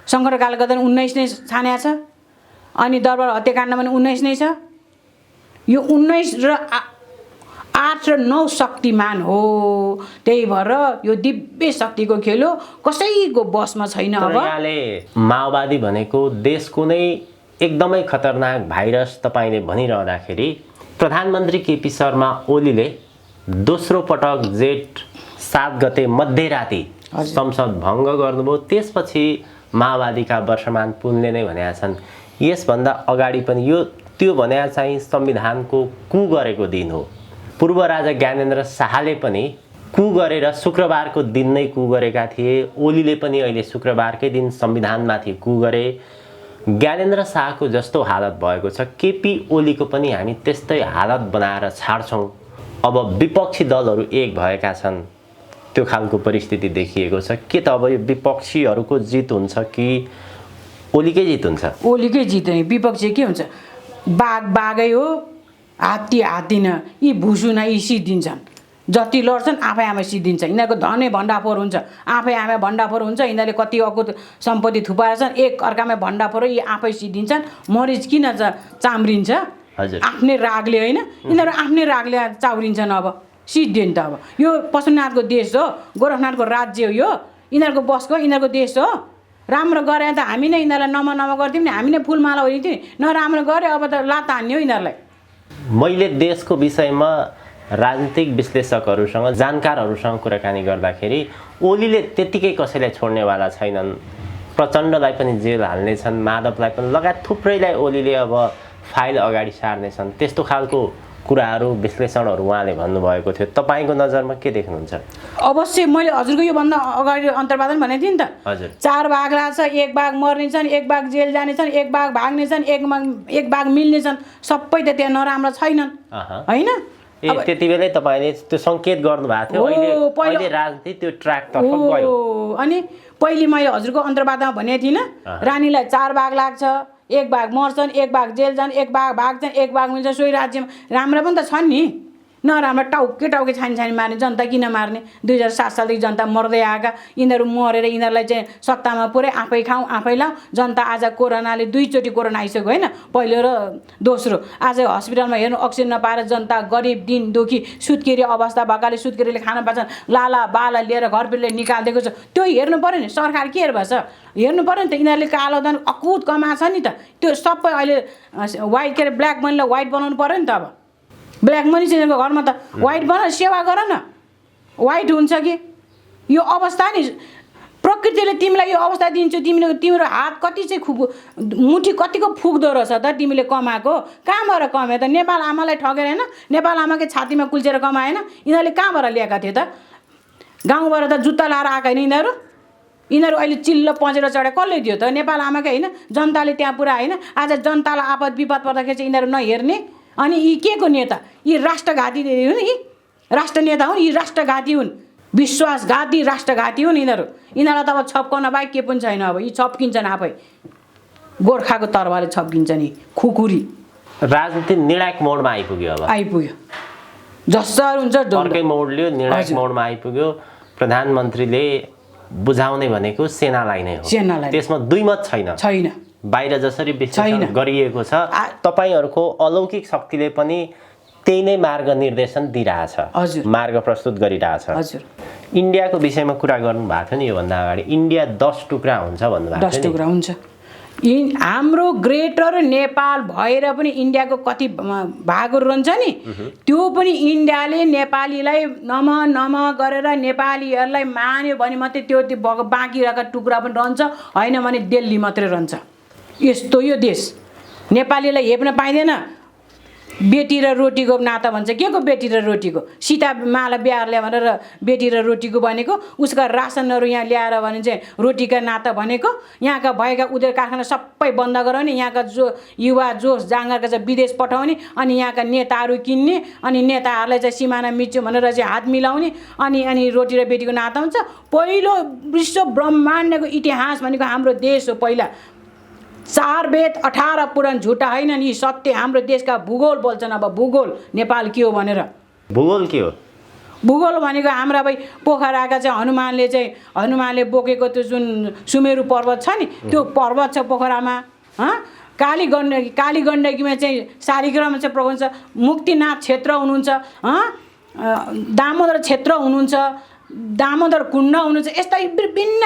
शङ्करकाल गर्दा 19 नै छानेको छ। अनि दरबार हत्याकाण्डमा पनि 19 नै छ। यो 19 र 8 र 9 शक्तिमान हो। त्यही भएर यो दिव्य शक्तिको खेल हो, कसैको बसमा छैन। अब यहाँले माओवादी भनेको देशको नै एकदमै खतरनाक भाइरस तपाईले भनिरहँदाखेरि प्रधानमन्त्री केपी शर्मा ओलीले दोस्रो पटक जेठ 7 गते मध्यराती संसद भङ्ग गर्नुभयो। त्यसपछि माओवादीका वर्षमान पुनले नै भनेका छन् यसभन्दा अगाडि पनि त्यो भनेको चाहिँ संविधानको कु गरेको दिन हो। पूर्व राजा ज्ञानेन्द्र शाहले पनि कु गरेर शुक्रबारको दिन नै कु गरेका थिए। ओलीले पनि अहिले शुक्रबारकै दिन संविधानमाथि कु गरे। ज्ञानेन्द्र शाहको जस्तो हालत भएको छ, केपी ओलीको पनि हामी त्यस्तै हालत बनाएर छाड्छौँ। अब विपक्षी दलहरू एक भएका छन्, त्यो खालको परिस्थिति देखिएको छ। के त अब यो विपक्षीहरूको जित हुन्छ कि ओलीकै जित हुन्छ? ओलीकै जित नै। विपक्षी के हुन्छ? बाघ बाघै हो, हात्ती हात्तिन। यी भुसुना यी सिद्धिन्छन्, जति लड्छन् आफै आफै सिद्धिन्छ। यिनीहरूको धनै भण्डाफोर हुन्छ, आफै आफै भण्डाफोर हुन्छ। यिनीहरूले कति अकुत सम्पत्ति थुपाएर छन्, एक अर्कामै भण्डाफोर, यी आफै सिद्धिन्छन्। मरिच किन चाम्रिन्छ? हजुर, आफ्नै रागले होइन, यिनीहरू आफ्नै रागले चाउरिन्छन्। अब सिद्धियो नि त। अब यो पशुपतिनाथको देश हो, गोरखनाथको राज्य हो, यो यिनीहरूको बसको, यिनीहरूको देश हो। राम्रो गरे त हामी नै यिनीहरूलाई नमा गर्थ्यौँ नि, हामी नै फुलमाला ओरिन्थ्यौँ नि। नराम्रो गऱ्यो अब त लात हान्ने हो यिनीहरूलाई। मैले देशको विषयमा राजनीतिक विश्लेषकहरूसँग, जानकारहरूसँग कुराकानी गर्दाखेरि ओलीले त्यत्तिकै कसैलाई छोड्नेवाला छैनन्। प्रचण्डलाई पनि जेल हाल्नेछन्, माधवलाई पनि लगायत थुप्रैलाई ओलीले अब फाइल अगाडि सार्नेछन्। त्यस्तो खालको कुराहरू, विश्लेषणहरू उहाँले भन्नुभएको थियो। तपाईँको नजरमा के देख्नुहुन्छ? अवश्य मैले हजुरको योभन्दा अगाडि अन्तर्वादन भनेको थिएँ नि त। हजुर, 4 बाघ लाग्छ, 1 बाघ मर्नेछन्, 1 बाघ जेल जानेछन्, 1 बाघ भाग्नेछन्, 1 बाघ मिल्नेछन्। सबै त त्यहाँ नराम्रो छैनन् होइन? त्यति बेलै तपाईँले त्यो सङ्केत गर्नुभएको थियो। अहिले राजनीति त्यो ट्र्याकतर्फ गयो। अनि पहिले मैले हजुरको अन्तर्वादमा भनेको थिइनँ, रानीलाई 4 बाघ लाग्छ, 1 बाघ मर्छन्, 1 बाघ जेल जान्, 1 बाघ भाग्छन्, 1 बाघ मिल्छ। सोही राज्यमा राम्रा पनि त छन् नि, नराम्रो टाउके छानी मार्ने। जनता किन मार्ने? 2007 सालदेखि जनता मर्दै आएका, यिनीहरू मरेर यिनीहरूलाई चाहिँ सत्तामा पुर्याइ, आफै खाउँ आफै लाउँ। जनता आज कोरोनाले 2 चोटि कोरोना आइसक्यो होइन, पहिलो र दोस्रो। आज हस्पिटलमा हेर्नु अक्सिजन नपाएर जनता गरिब दिन दुखी सुत्केरी अवस्था भएकाले सुत्केरीले खान पाउँछन्, लाला बाला लिएर घरभित्रले निकालिदिएको छ। त्यो हेर्नु पऱ्यो नि, सरकार के हेर्नु छ? हेर्नु पऱ्यो नि त। यिनीहरूले कालो धन अकुत कमाएको छ नि त। त्यो सबै अहिले वाइट के अरे ब्ल्याक मनीलाई वाइट बनाउनु पऱ्यो नि त। अब ब्ल्याक मनी चाहिँ घरमा त वाइट बना, सेवा गर न, वाइट हुन्छ कि? यो अवस्था नि प्रकृतिले तिमीलाई यो अवस्था दिन्छु। तिम्रो हात कति चाहिँ मुठी कतिको फुक्दो रहेछ त तिमीले कमाएको? कहाँबाट कमायो त? नेपाल आमालाई ठगेर होइन, नेपाल आमाकै छातीमा कुल्चेर कमाएन? यिनीहरूले कहाँबाट ल्याएका थिए त? गाउँबाट त जुत्ता लाएर आएका होइन यिनीहरू अहिले चिल्लो पँचेर चढे कसले दियो त? नेपाल आमाकै होइन, जनताले त्यहाँ पुरा होइन। आज जनतालाई आपद विपद पर्दाखेरि चाहिँ यिनीहरू नहेर्ने। अनि यी के को नेता? यी राष्ट्रघाती हुन्, यी राष्ट्र नेता हुन्, यी राष्ट्रघाती हुन्, विश्वासघाती राष्ट्रघाती हुन् यिनीहरू। यिनीहरूलाई त अब छप्काउन बाहेक के पनि छैन। अब यी छप्किन्छन्, आफै गोर्खाको तर्वारले छप्किन्छन्। यी खुकुरी राजनीति निर्णायक मोडमा आइपुग्यो। अब आइपुग्यो, जसरी हुन्छ अर्कै मोड लियो, निर्णायक मोडमा आइपुग्यो। प्रधानमन्त्रीले बुझाउने भनेको सेनालाई नै हो। सेनालाई, त्यसमा दुई मत छैन। बाहिर जसरी विश्लेषण गरिएको छ, तपाईहरूको अलौकिक शक्तिले पनि त्यही नै मार्ग निर्देशन दिइरहेछ, मार्ग प्रस्तुत गरिरहेछ। हजुर, इन्डियाको विषयमा कुरा गर्नु भएको थियो नि योभन्दा अगाडि। इन्डिया 10 टुक्रा हुन्छ भन्नुभएको थियो। 10 टुक्रा हुन्छ। हाम्रो ग्रेटर नेपाल भएर पनि इन्डियाको कति भागहरू रहन्छ नि, त्यो पनि इन्डियाले नेपालीलाई नम गरेर नेपालीहरूलाई मान्यो भने मात्रै त्यो बाँकी रहेका टुक्रा पनि रहन्छ, होइन भने दिल्ली मात्रै रहन्छ। यस्तो यो देश नेपालीलाई हेप्न पाइँदैन। बेटी र रोटीको नाता भन्छ। के को बेटी र रोटीको? सीता माला बिहारले भनेर बेटी र रोटीको भनेको, उसका रासनहरू यहाँ ल्याएर भने चाहिँ रोटीका नाता भनेको। यहाँका भएका उद्योग कारखाना सबै बन्द गराउने, यहाँका जो युवा जोस जाँगरका चाहिँ विदेश पठाउने, अनि यहाँका नेताहरू किन्ने, अनि नेताहरूलाई चाहिँ सिमाना मिच्यो भनेर चाहिँ हात मिलाउने, अनि रोटी र बेटीको नाता हुन्छ। पहिलो विश्व ब्रह्माण्डको इतिहास भनेको हाम्रो देश हो। पहिला 4 वेद 18 पुराण झुटा होइनन्, यी सत्य हाम्रो देशका भूगोल बोल्छन्। अब भूगोल नेपाल के हो भनेर। भूगोल के हो? भूगोल भनेको हाम्रा भाइ पोखराका चाहिँ हनुमानले बोकेको त्यो जुन सुमेरु पर्वत छ नि, त्यो पर्वत छ पोखरामा। काली गण्डकीमा चाहिँ शालिग्राम चाहिँ प्रभु हुन्छ, मुक्तिनाथ क्षेत्र हुनुहुन्छ, दामोदर क्षेत्र हुनुहुन्छ, दामोदर कुण्ड हुनुहुन्छ। यस्ता विभिन्न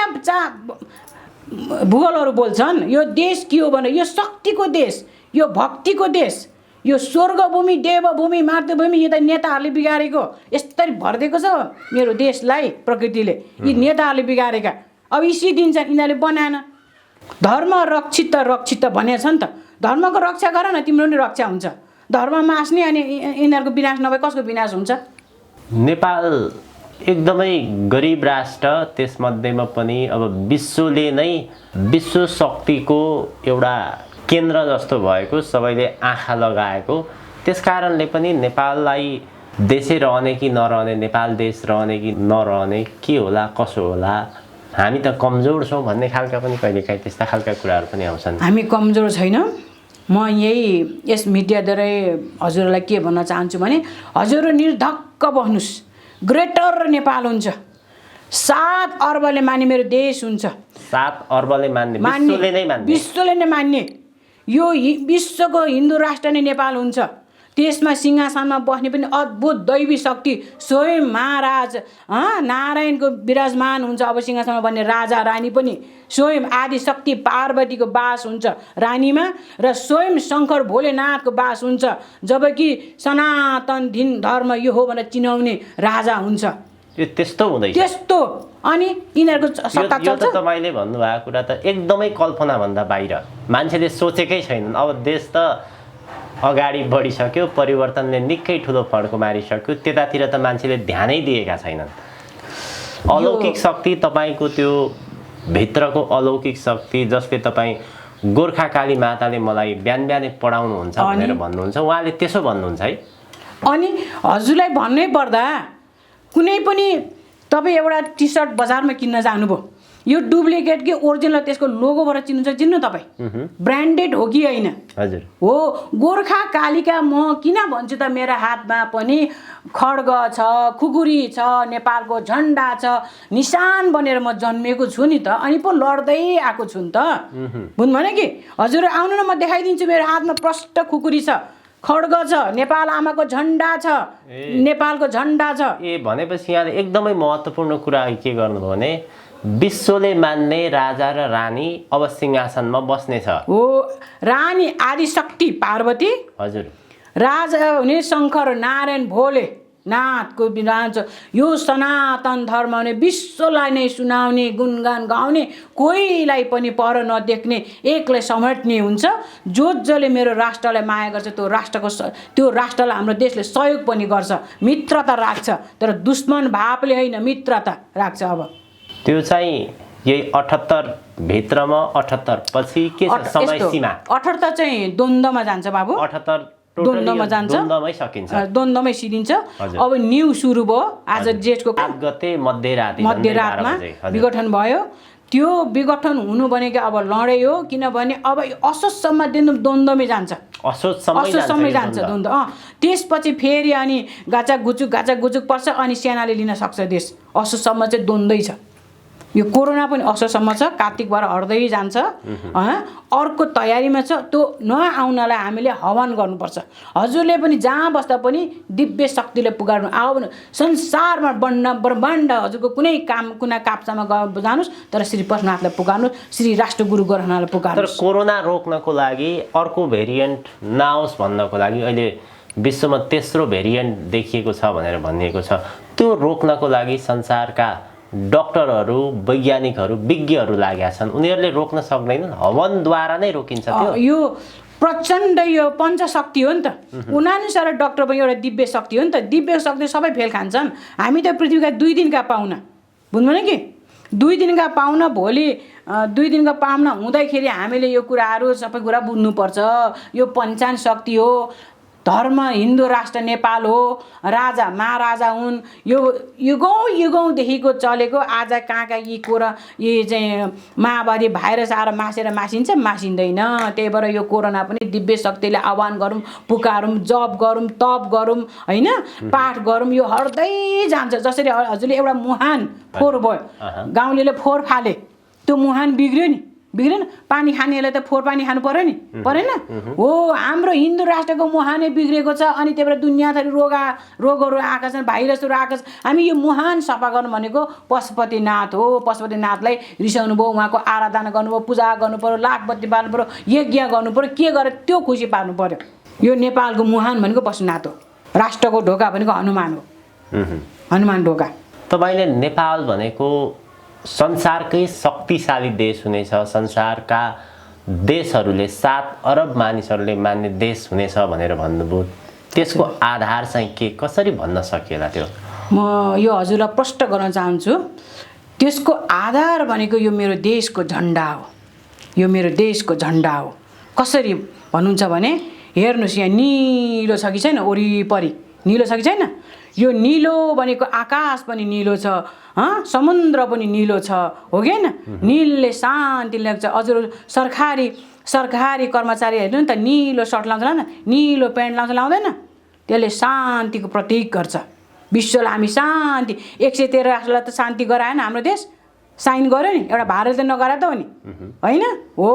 भूगोलहरू बोल्छन्। यो देश के हो भने यो शक्तिको देश, यो भक्तिको देश, यो स्वर्गभूमि देवभूमि मातृभूमि। यो त नेताहरूले बिगारेको, यसरी भरिदिएको छ मेरो देशलाई प्रकृतिले। यी नेताहरूले बिगारेका। अब यी सिद्धिन्छन्, यिनीहरूले बनाएन। धर्म रक्षित त भनेको छ नि त। धर्मको रक्षा गर न, तिम्रो पनि रक्षा हुन्छ। धर्म मास्ने अनि यिनीहरूको विनाश नभए कसको विनाश हुन्छ? नेपाल एकदमै गरिब राष्ट्र, त्यसमध्येमा पनि अब विश्वले नै विश्व शक्तिको एउटा केन्द्र जस्तो भएको, सबैले आँखा लगाएको, त्यसकारणले पनि नेपाललाई देशै रहने कि नरहने, नेपाल देश रहने कि नरहने, के होला कसो होला, हामी त कमजोर छौँ भन्ने खालका पनि कहिलेकाहीँ त्यस्ता खालका कुराहरू पनि आउँछन्। हामी कमजोर छैन। म यही यस मिडियाद्वारा हजुरलाई के भन्न चाहन्छु भने हजुर निर्धक्क बस्नुहोस्। ग्रेटर नेपाल हुन्छ, 7 अर्बले मान्ने मेरो देश हुन्छ। 7 अर्बले मान्ने, विश्वले नै मान्ने, विश्वले नै मान्ने यो विश्वको हिन्दू राष्ट्र नै नेपाल हुन्छ। त्यसमा सिंहासनमा बस्ने पनि अद्भुत दैवी शक्ति स्वयं महाराज नारायणको विराजमान हुन्छ। अब सिंहासनमा बस्ने राजा रानी पनि स्वयं आदि शक्ति पार्वतीको बास हुन्छ रानीमा, र स्वयं शङ्कर भोलेनाथको बास हुन्छ। जबकि सनातन दिन धर्म यो हो भनेर चिनाउने राजा हुन्छ। यो त्यस्तो हुँदैछ, त्यस्तो। अनि यिनीहरूको सत्ता यो चल्छ। त तपाईँले भन्नुभएको कुरा त एकदमै कल्पनाभन्दा बाहिर, मान्छेले सोचेकै छैनन्। अब देश त अगाडि बढिसक्यो, परिवर्तनले निकै ठुलो फड्को मारिसक्यो, त्यतातिर त मान्छेले ध्यानै दिएका छैनन्। अलौकिक शक्ति, तपाईँको त्यो भित्रको अलौकिक शक्ति, जसले तपाईँ गोर्खा काली माताले मलाई बिहान बिहानै पढाउनुहुन्छ भनेर भन्नुहुन्छ, उहाँले त्यसो भन्नुहुन्छ है। अनि हजुरलाई भन्नै पर्दा कुनै पनि तपाईँ एउटा टी सर्ट बजारमा किन्न जानुभयो, यो डुप्लिकेट कि ओरिजिनल त्यसको लोगोबाट चिन्नु तपाईँ, ब्रान्डेड हो कि होइन? हजुर हो। गोर्खा कालिका म किन भन्छु त, मेरो हातमा पनि खड्ग छ, खुकुरी छ, नेपालको झन्डा छ, निशान बनेर म जन्मेको छु नि त, अनि पो लड्दै आएको छु नि त। बुझ्नु भने कि हजुर आउनु न, म देखाइदिन्छु। मेरो हातमा प्रष्ट खुकुरी छ, खड्ग छ, नेपाल आमाको झन्डा छ, नेपालको झन्डा छ। भनेपछि यहाँले एकदमै महत्त्वपूर्ण कुरा के गर्नुभयो भने विश्वले मान्ने राजा र रानी अब सिंहासनमा बस्नेछ। हो, रानी आदिशक्ति पार्वती, हजुर, राजा हुने शङ्कर नारायण भोलेनाथको विराज। यो सनातन धर्म हुने, विश्वलाई नै सुनाउने, गुणगान गाउने, कोहीलाई पनि पर नदेख्ने, एकलाई समेट्ने हुन्छ। जसले मेरो राष्ट्रलाई माया गर्छ त्यो राष्ट्रलाई हाम्रो देशले सहयोग पनि गर्छ, मित्रता राख्छ। तर दुश्मन भावले होइन, मित्रता राख्छ। अब त्यो चाहिँ यही 78 भित्रमा, 78 पछि के छ समय सीमा? 78 चाहिँ द्वन्द्वमा जान्छ बाबु, 78 द्वन्द्वमा जान्छ, द्वन्द्वमै सकिन्छ, द्वन्द्वमै सिद्धिन्छ। अब न्यू सुरु भयो आज जेठको 7 गते मध्यरातमा विघटन भयो। त्यो विघटन हुनु भनेको अब लडाइँ हो, किनभने अब असोजसम्म द्वन्द्वमै जान्छ, असोजसम्मै जान्छ द्वन्द्व। त्यसपछि फेरि अनि गाचाक गुचुक पर्छ, अनि सेनाले लिन सक्छ देश। असोजसम्म चाहिँ द्वन्द्वै छ। यो कोरोना पनि असोजसम्म छ, कार्तिकबाट हट्दै जान्छ। अर्को तयारीमा छ, त्यो नआउनलाई हामीले आह्वान गर्नुपर्छ। हजुरले पनि जहाँ बस्दा पनि दिव्य शक्तिले पुकार्नु आऊ भने संसारमा ब्रह्माण्ड हजुरको कुनै कुना काप्चामा जानुहोस्, तर श्री पशुनाथलाई पुकार्नुहोस्, श्री राष्ट्रगुरु गोरखनाथलाई पुकार्नुहोस्। तर कोरोना रोक्नको लागि अर्को भेरिएन्ट नआओस् भन्नको लागि अहिले विश्वमा तेस्रो भेरिएन्ट देखिएको छ भनेर भनिएको छ। त्यो रोक्नको लागि संसारका डाक्टरहरू, वैज्ञानिकहरू, विज्ञहरू लागेका छन्। उनीहरूले रोक्न सक्दैनन्, हवनद्वारा नै रोकिन्छ। त्यो यो प्रचण्ड यो पञ्चशक्ति हो नि त। उनानुसार डक्टर पनि एउटा दिव्य शक्ति हो नि त। दिव्य शक्ति सबै फेल खान्छन्। हामी त पृथ्वीका 2 दिनका पाहुना, बुझ्नु भने कि 2 दिनका पाहुना। भोलि 2 दिनका पाहुना हुँदाखेरि हामीले यो कुराहरू सबै कुरा बुझ्नुपर्छ। यो पञ्चान शक्ति हो, धर्म हिन्दू राष्ट्र नेपाल हो, राजा महाराजा हुन्। यो युगौँदेखिको चलेको। आज कहाँ यी चाहिँ महामारी भाइरस आएर मासिन्छ, मासिँदैन। त्यही भएर यो कोरोना पनि दिव्य शक्तिले आह्वान गरौँ, पुकारौँ, जप गरौँ, तप गरौँ, होइन, पाठ गरौँ। यो हट्दै जान्छ। जसरी हजुरले एउटा मुहान फोहोर भयो, गाउँलेले फोहोर फाले, त्यो मुहान बिग्रियो नि, बिग्रेन? पानी खानेलाई त फोहोर पानी खानु पर्यो नि, परेन? हो, हाम्रो हिन्दू राष्ट्रको मुहानै बिग्रेको छ। अनि त्यही भएर दुनियाँभरि रोगहरू आएका छन्, भाइरसहरू आएका छन्। हामी यो मुहान सफा गर्नु भनेको पशुपतिनाथ हो। पशुपतिनाथलाई रिसाउनु भयो, उहाँको आराधना गर्नुभयो, पूजा गर्नु पर्यो, लाख बत्ती बाल्नु पर्यो, यज्ञ गर्नु पर्यो, के गरेर त्यो खुसी पार्नु पर्यो। यो नेपालको मुहान भनेको पशुनाथ हो, राष्ट्रको ढोका भनेको हनुमान हो, हनुमान ढोका। तपाईँले नेपाल भनेको संसारकै शक्तिशाली देश हुनेछ, संसारका देशहरूले 7 अरब मानिसहरूले मान्ने देश हुनेछ भनेर भन्नुभयो। त्यसको आधार चाहिँ के, कसरी भन्न सकिएला त्यो? म यो हजुरलाई प्रष्ट गर्न चाहन्छु, त्यसको आधार भनेको यो मेरो देशको झन्डा हो, यो मेरो देशको झन्डा हो। कसरी भन्नुहुन्छ भने हेर्नुहोस् यहाँ निलो छ कि छैन, वरिपरि निलो छ कि छैन? यो निलो भनेको आकाश पनि निलो छ, समुद्र पनि निलो छ, हो कि होइन? निलले शान्ति ल्याउँछ। हजुर सरकारी कर्मचारी हेर्नु नि त, निलो सर्ट लाउँछ, निलो प्यान्ट लाउँदैन? त्यसले शान्तिको प्रतीक गर्छ। विश्वलाई हामी शान्ति 113 राष्ट्रलाई त शान्ति गराएन हाम्रो देश, साइन गर्यो नि, एउटा भारतले नगरा त हो नि, होइन? हो,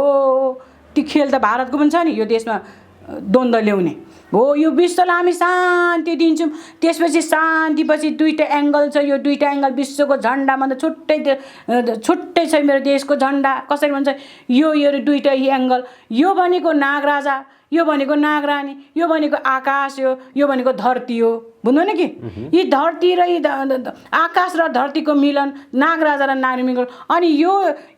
त्यो खेल त भारतको पनि छ नि, यो देशमा द्वन्द्व ल्याउने हो। यो विश्वलाई हामी शान्ति दिन्छौँ। त्यसपछि शान्तिपछि दुईवटा एङ्गल छ, यो दुईवटा एङ्गल विश्वको झन्डामा त छुट्टै छ मेरो देशको झन्डा। कसरी भन्छ? यो दुईवटा एङ्गल, यो भनेको नागराजा, यो भनेको नागरानी, यो भनेको आकाश हो, यो भनेको धरती हो। बुझ्नु कि यी धरती र यी आकाश र धरतीको मिलन, नागराजा र नागरानी मिलन। अनि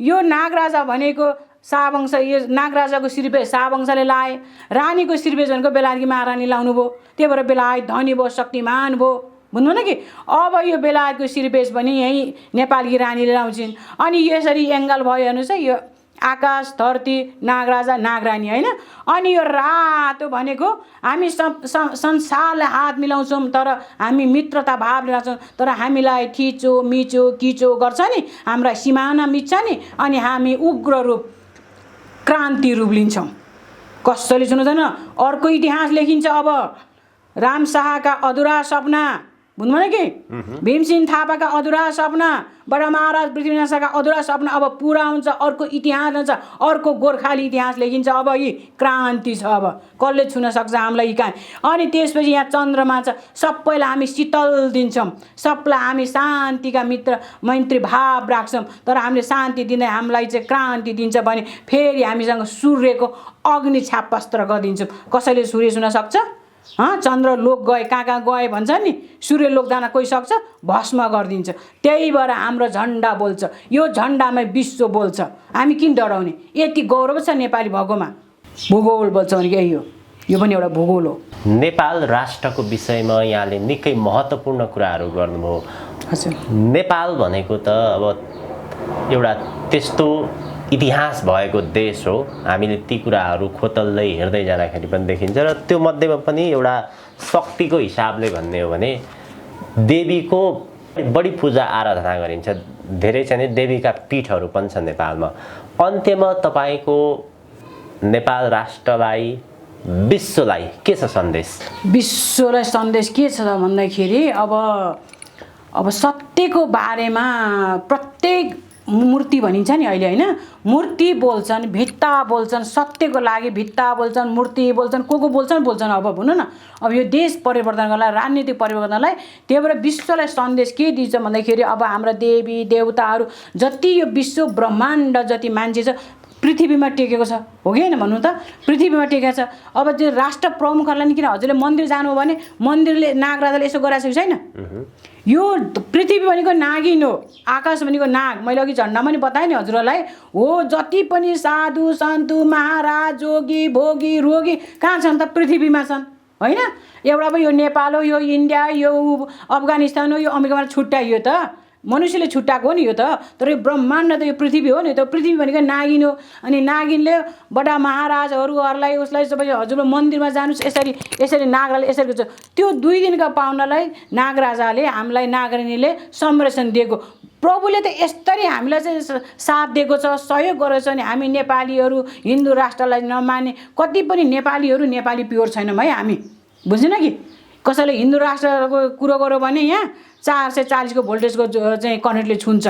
यो नागराजा भनेको शाहवंश, यो नागराजाको श्रीपेश शाहवंशले लाए, रानीको श्रीपेश भनेको बेलायतकी महारानी लाउनु भयो। त्यही भएर बेलायत धनी भयो, शक्तिमान भयो। बुझ्नु न कि अब यो बेलायतको श्रीपेश पनि यहीँ नेपालकी रानीले लाउँछिन्। अनि यसरी एङ्गल भयो हेर्नुहोस् है, यो आकाश, धरती, नागराजा, नागरानी, होइन? अनि यो रातो भनेको हामी संसारलाई हात मिलाउँछौँ, तर हामी मित्रता भावले लाउँछौँ, तर हामीलाई थिचो मिचो किचो गर्छ नि, हाम्रा सिमाना मिच्छ नि, अनि हामी उग्र रूप क्रान्ति रूप लिन्छौँ। कसैले सुन्दैन? अर्को इतिहास लेखिन्छ अब, राम शाहका अधुरा सपना, बुझ्नु कि भीमसिंह थापाका अधुरा सपना, बडा महाराज पृथ्वीनाथ शाहका अधुरा सपना अब पुरा हुन्छ। अर्को इतिहास हुन्छ, अर्को गोर्खाली इतिहास लेखिन्छ। अब यी क्रान्ति छ, अब कसले छुन सक्छ हामीलाई यी कहानी? अनि त्यसपछि यहाँ चन्द्रमा छ, सबैलाई हामी शीतल दिन्छौँ, सबलाई हामी शान्तिका मैत्री भाव राख्छौँ। तर हामीले शान्ति दिँदै हामीलाई चाहिँ क्रान्ति दिन्छ भने फेरि हामीसँग सूर्यको अग्नि छापस्त्र गरिदिन्छौँ। कसैले सूर्य छुन सक्छ? चन्द्र लोक गए, कहाँ गए भन्छ नि, सूर्य लोक जान कोही सक्छ? भस्म गरिदिन्छ। त्यही भएर हाम्रो झन्डा बोल्छ, यो झन्डामै विश्व बोल्छ। हामी किन डराउने? यति गौरव छ नेपाली भएकोमा। भूगोल बोल्छ भने यही हो, यो पनि एउटा भूगोल हो। नेपाल राष्ट्रको विषयमा यहाँले निकै महत्त्वपूर्ण कुराहरू गर्नुभयो। हजुर, नेपाल भनेको त अब एउटा त्यस्तो इतिहास भएको देश हो। हामीले ती कुराहरू खोतल्दै हेर्दै जाँदाखेरि पनि देखिन्छ। र त्यो मध्येमा पनि एउटा शक्तिको हिसाबले भन्ने हो भने देवीको बढी पूजा आराधना गरिन्छ। धेरै चाहिँ देवीका पीठहरू पनि छन् नेपालमा। अन्त्यमा तपाईँको नेपाल राष्ट्रलाई, विश्वलाई के छ सन्देश? विश्वलाई सन्देश के छ भन्दाखेरि अब सत्यको बारेमा प्रत्येक मूर्ति भनिन्छ नि अहिले, होइन? मूर्ति बोल्छन्, भित्ता बोल्छन्, सत्यको लागि भित्ता बोल्छन्, मूर्ति बोल्छन्, को बोल्छन्। अब भनौँ न, अब यो देश परिवर्तन गर्नलाई, राजनीतिक परिवर्तनलाई, त्यही भएर विश्वलाई सन्देश के दिन्छ भन्दाखेरि अब हाम्रा देवी देवताहरू जति यो विश्व ब्रह्माण्ड जति मान्छे छ पृथ्वीमा टेकेको छ, हो कि होइन भन्नु त? पृथ्वीमा टेकेको छ। अब त्यो राष्ट्र प्रमुखहरूलाई नि किन हजुरले मन्दिर जानु हो भने मन्दिरले नागराजाले यसो गराएको छ छैन? यो पृथ्वी भनेको नागिन हो, आकाश भनेको नाग। मैले अघि झन्डामा नि बताएँ नि हजुरहरूलाई, हो जति पनि साधु सन्तु महाराज जोगी भोगी रोगी कहाँ छन् त? पृथ्वीमा छन्, होइन? एउटा अब यो नेपाल हो, यो इन्डिया, यो अफगानिस्तान हो, यो अमेरिकामा छुट्याइयो त, मनुष्यले छुट्याएको हो नि यो त। तर यो ब्रह्माण्ड त यो पृथ्वी हो नि, त पृथ्वी भनेको नागिन हो। अनि नागिनले बडा महाराजहरूलाई उसलाई सबै हजुर मन्दिरमा जानुहोस्, यसरी नागराले यसरी गर्छ। त्यो 2 दिनका पाहुनालाई नागराजाले हामीलाई नागरानीले संरक्षण दिएको। प्रभुले त यस्तरी हामीलाई चाहिँ साथ दिएको छ, सहयोग गरेको छ। अनि हामी नेपालीहरू हिन्दू राष्ट्रलाई नमाने कति पनि नेपाली प्योर छैनौँ है हामी, बुझ्दैन कि? कसैले हिन्दू राष्ट्रको कुरो गर्यो भने यहाँ 440 को भोल्टेजको चाहिँ करेन्टले छुन्छ।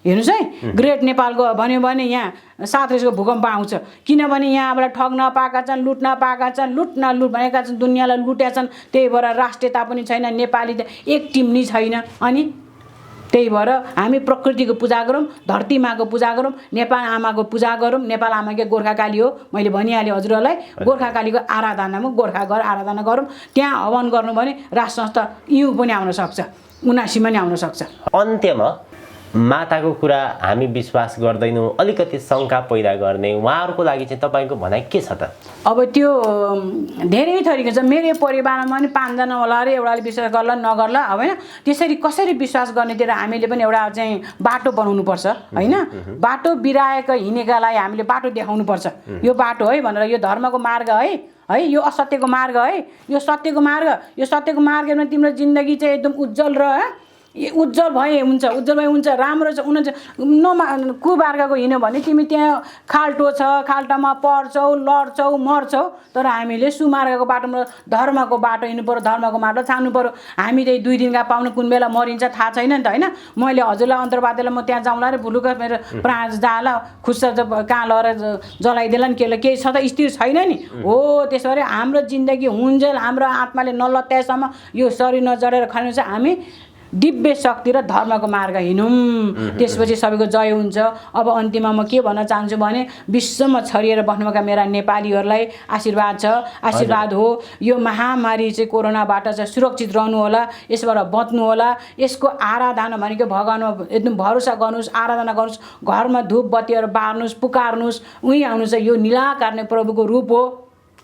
हेर्नुहोस् है, ग्रेट नेपालको भन्यो भने यहाँ 7 को भूकम्प आउँछ। किनभने यहाँबाट ठग्न पाएका छन्, लुट्न पाएका छन्, लुट भनेका छन्, दुनियाँलाई लुटेका छन्। त्यही भएर राष्ट्रियता पनि छैन, नेपाली त एक टिम नि छैन। अनि त्यही भएर हामी प्रकृतिको पूजा गरौँ, धरती माको पूजा गरौँ, नेपाल आमाको पूजा गरौँ। नेपाल आमाकै गोर्खाकाली हो, मैले भनिहालेँ हजुरहरूलाई। गोर्खाकालीको आराधनामा गोर्खा घर आराधना गरौँ। त्यहाँ हवन गर्नु भने राष्ट्र संस्था यु पनि आउन सक्छ, 79 मा नि आउन सक्छ। अन्त्यमा माताको कुरा हामी विश्वास गर्दैनौँ, अलिकति शङ्का पैदा गर्ने, उहाँहरूको लागि चाहिँ तपाईँको भनाइ के छ त? अब त्यो धेरै थरीको छ। मेरो परिवारमा पनि 5 जना होला अरे, एउटाले विश्वास गर्ला नगर्ला, होइन? त्यसरी कसरी विश्वास गर्नेतिर हामीले पनि एउटा चाहिँ बाटो बनाउनु पर्छ, होइन? बाटो बिराएको हिँडेकालाई हामीले बाटो देखाउनु पर्छ। यो बाटो है भनेर, यो धर्मको मार्ग है, यो असत्यको मार्ग है, यो सत्यको मार्ग, यो सत्यको मार्गमा तिम्रो जिन्दगी चाहिँ एकदम उज्जवल र उज्जवल भए हुन्छ, राम्रो छ हुनुहुन्छ। कुमार्गको हिँड्यो भने तिमी त्यहाँ खाल्टो छ, खाल्टामा पर्छौ, लड्छौ, मर्छौ। तर हामीले सुमार्गको बाटोमा धर्मको बाटो हिँड्नु पर्यो, धर्मको बाटो छान्नु पर्यो। हामी चाहिँ 2 दिनका पाउनु कुन बेला मरिन्छ थाहा छैन नि त, होइन? मैले हजुरलाई अन्तर्वादीलाई म त्यहाँ जाउँला रे, भुलुक मेरो प्राण जाला खुस कहाँ लगेर जलाइदेला नि, केही छ त स्थिर छैन नि हो। त्यसो भए हाम्रो जिन्दगी हुन्जेल हाम्रो आत्माले नलत्याएसम्म यो शरीर नजडेर खानु छ। हामी दिव्य शक्ति र धर्मको मार्ग हिँडौँ, त्यसपछि सबैको जय हुन्छ। अब अन्तिममा म के भन्न चाहन्छु भने, विश्वमा छरिएर बस्नुभएका मेरा नेपालीहरूलाई आशीर्वाद छ, आशीर्वाद हो। यो महामारी चाहिँ कोरोनाबाट चाहिँ सुरक्षित रहनु होला, यसबाट बच्नु होला। यसको आराधना भनेको भगवानमा एकदम भरोसा गर्नुहोस्, आराधना गर्नुहोस्, घरमा धूप बत्तीहरू बार्नुहोस्, पुकार्नुहोस्, उही आउनुहोस्। यो निराकार नै प्रभुको रूप हो।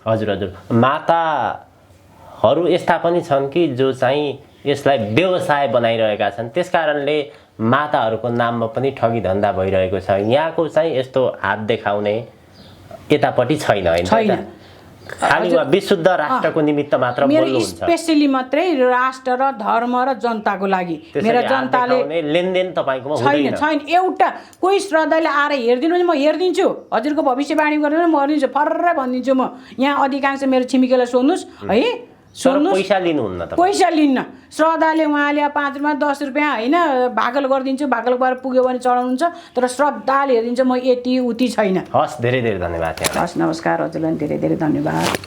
हजुर हजुर, माताहरू यस्ता पनि छन् कि जो चाहिँ यसलाई व्यवसाय बनाइरहेका छन्, त्यस कारणले माताहरूको नाममा पनि ठगी धन्दा भइरहेको छ। यहाँको चाहिँ यस्तो हात देखाउने यतापट्टि छैन, होइन? खाली विशुद्ध राष्ट्रको निमित्त मात्र बोल्नुहुन्छ। स्पेशली मात्रै राष्ट्र र धर्म र जनताको लागि। मेरो जनताले लेनदेन तपाईँकोमा हुँदैन? छैन। एउटा कोही श्रद्धाले आएर हेरिदिनु भने म हेरिदिन्छु, हजुरको भविष्यवाणी गर्नु म हेरिदिन्छु, फर्र भनिदिन्छु। म यहाँ अधिकांश मेरो छिमेकीलाई सोध्नुहोस् है, पैसा लिनुहुन्न त? पैसा लिन्न। श्रद्धाले उहाँले 5 रुपियाँ 10 रुपियाँ होइन भाकल गरिदिन्छु, भाकल गरेर पुग्यो भने चढाउनुहुन्छ। तर श्रद्धाले हेरिदिन्छ, म यति उति छैन। हस्, धेरै धेरै धन्यवाद। हस्, नमस्कार हजुरलाई धेरै धेरै धन्यवाद।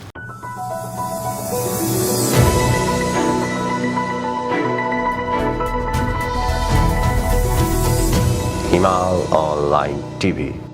हिमाल अनलाइन टिभी।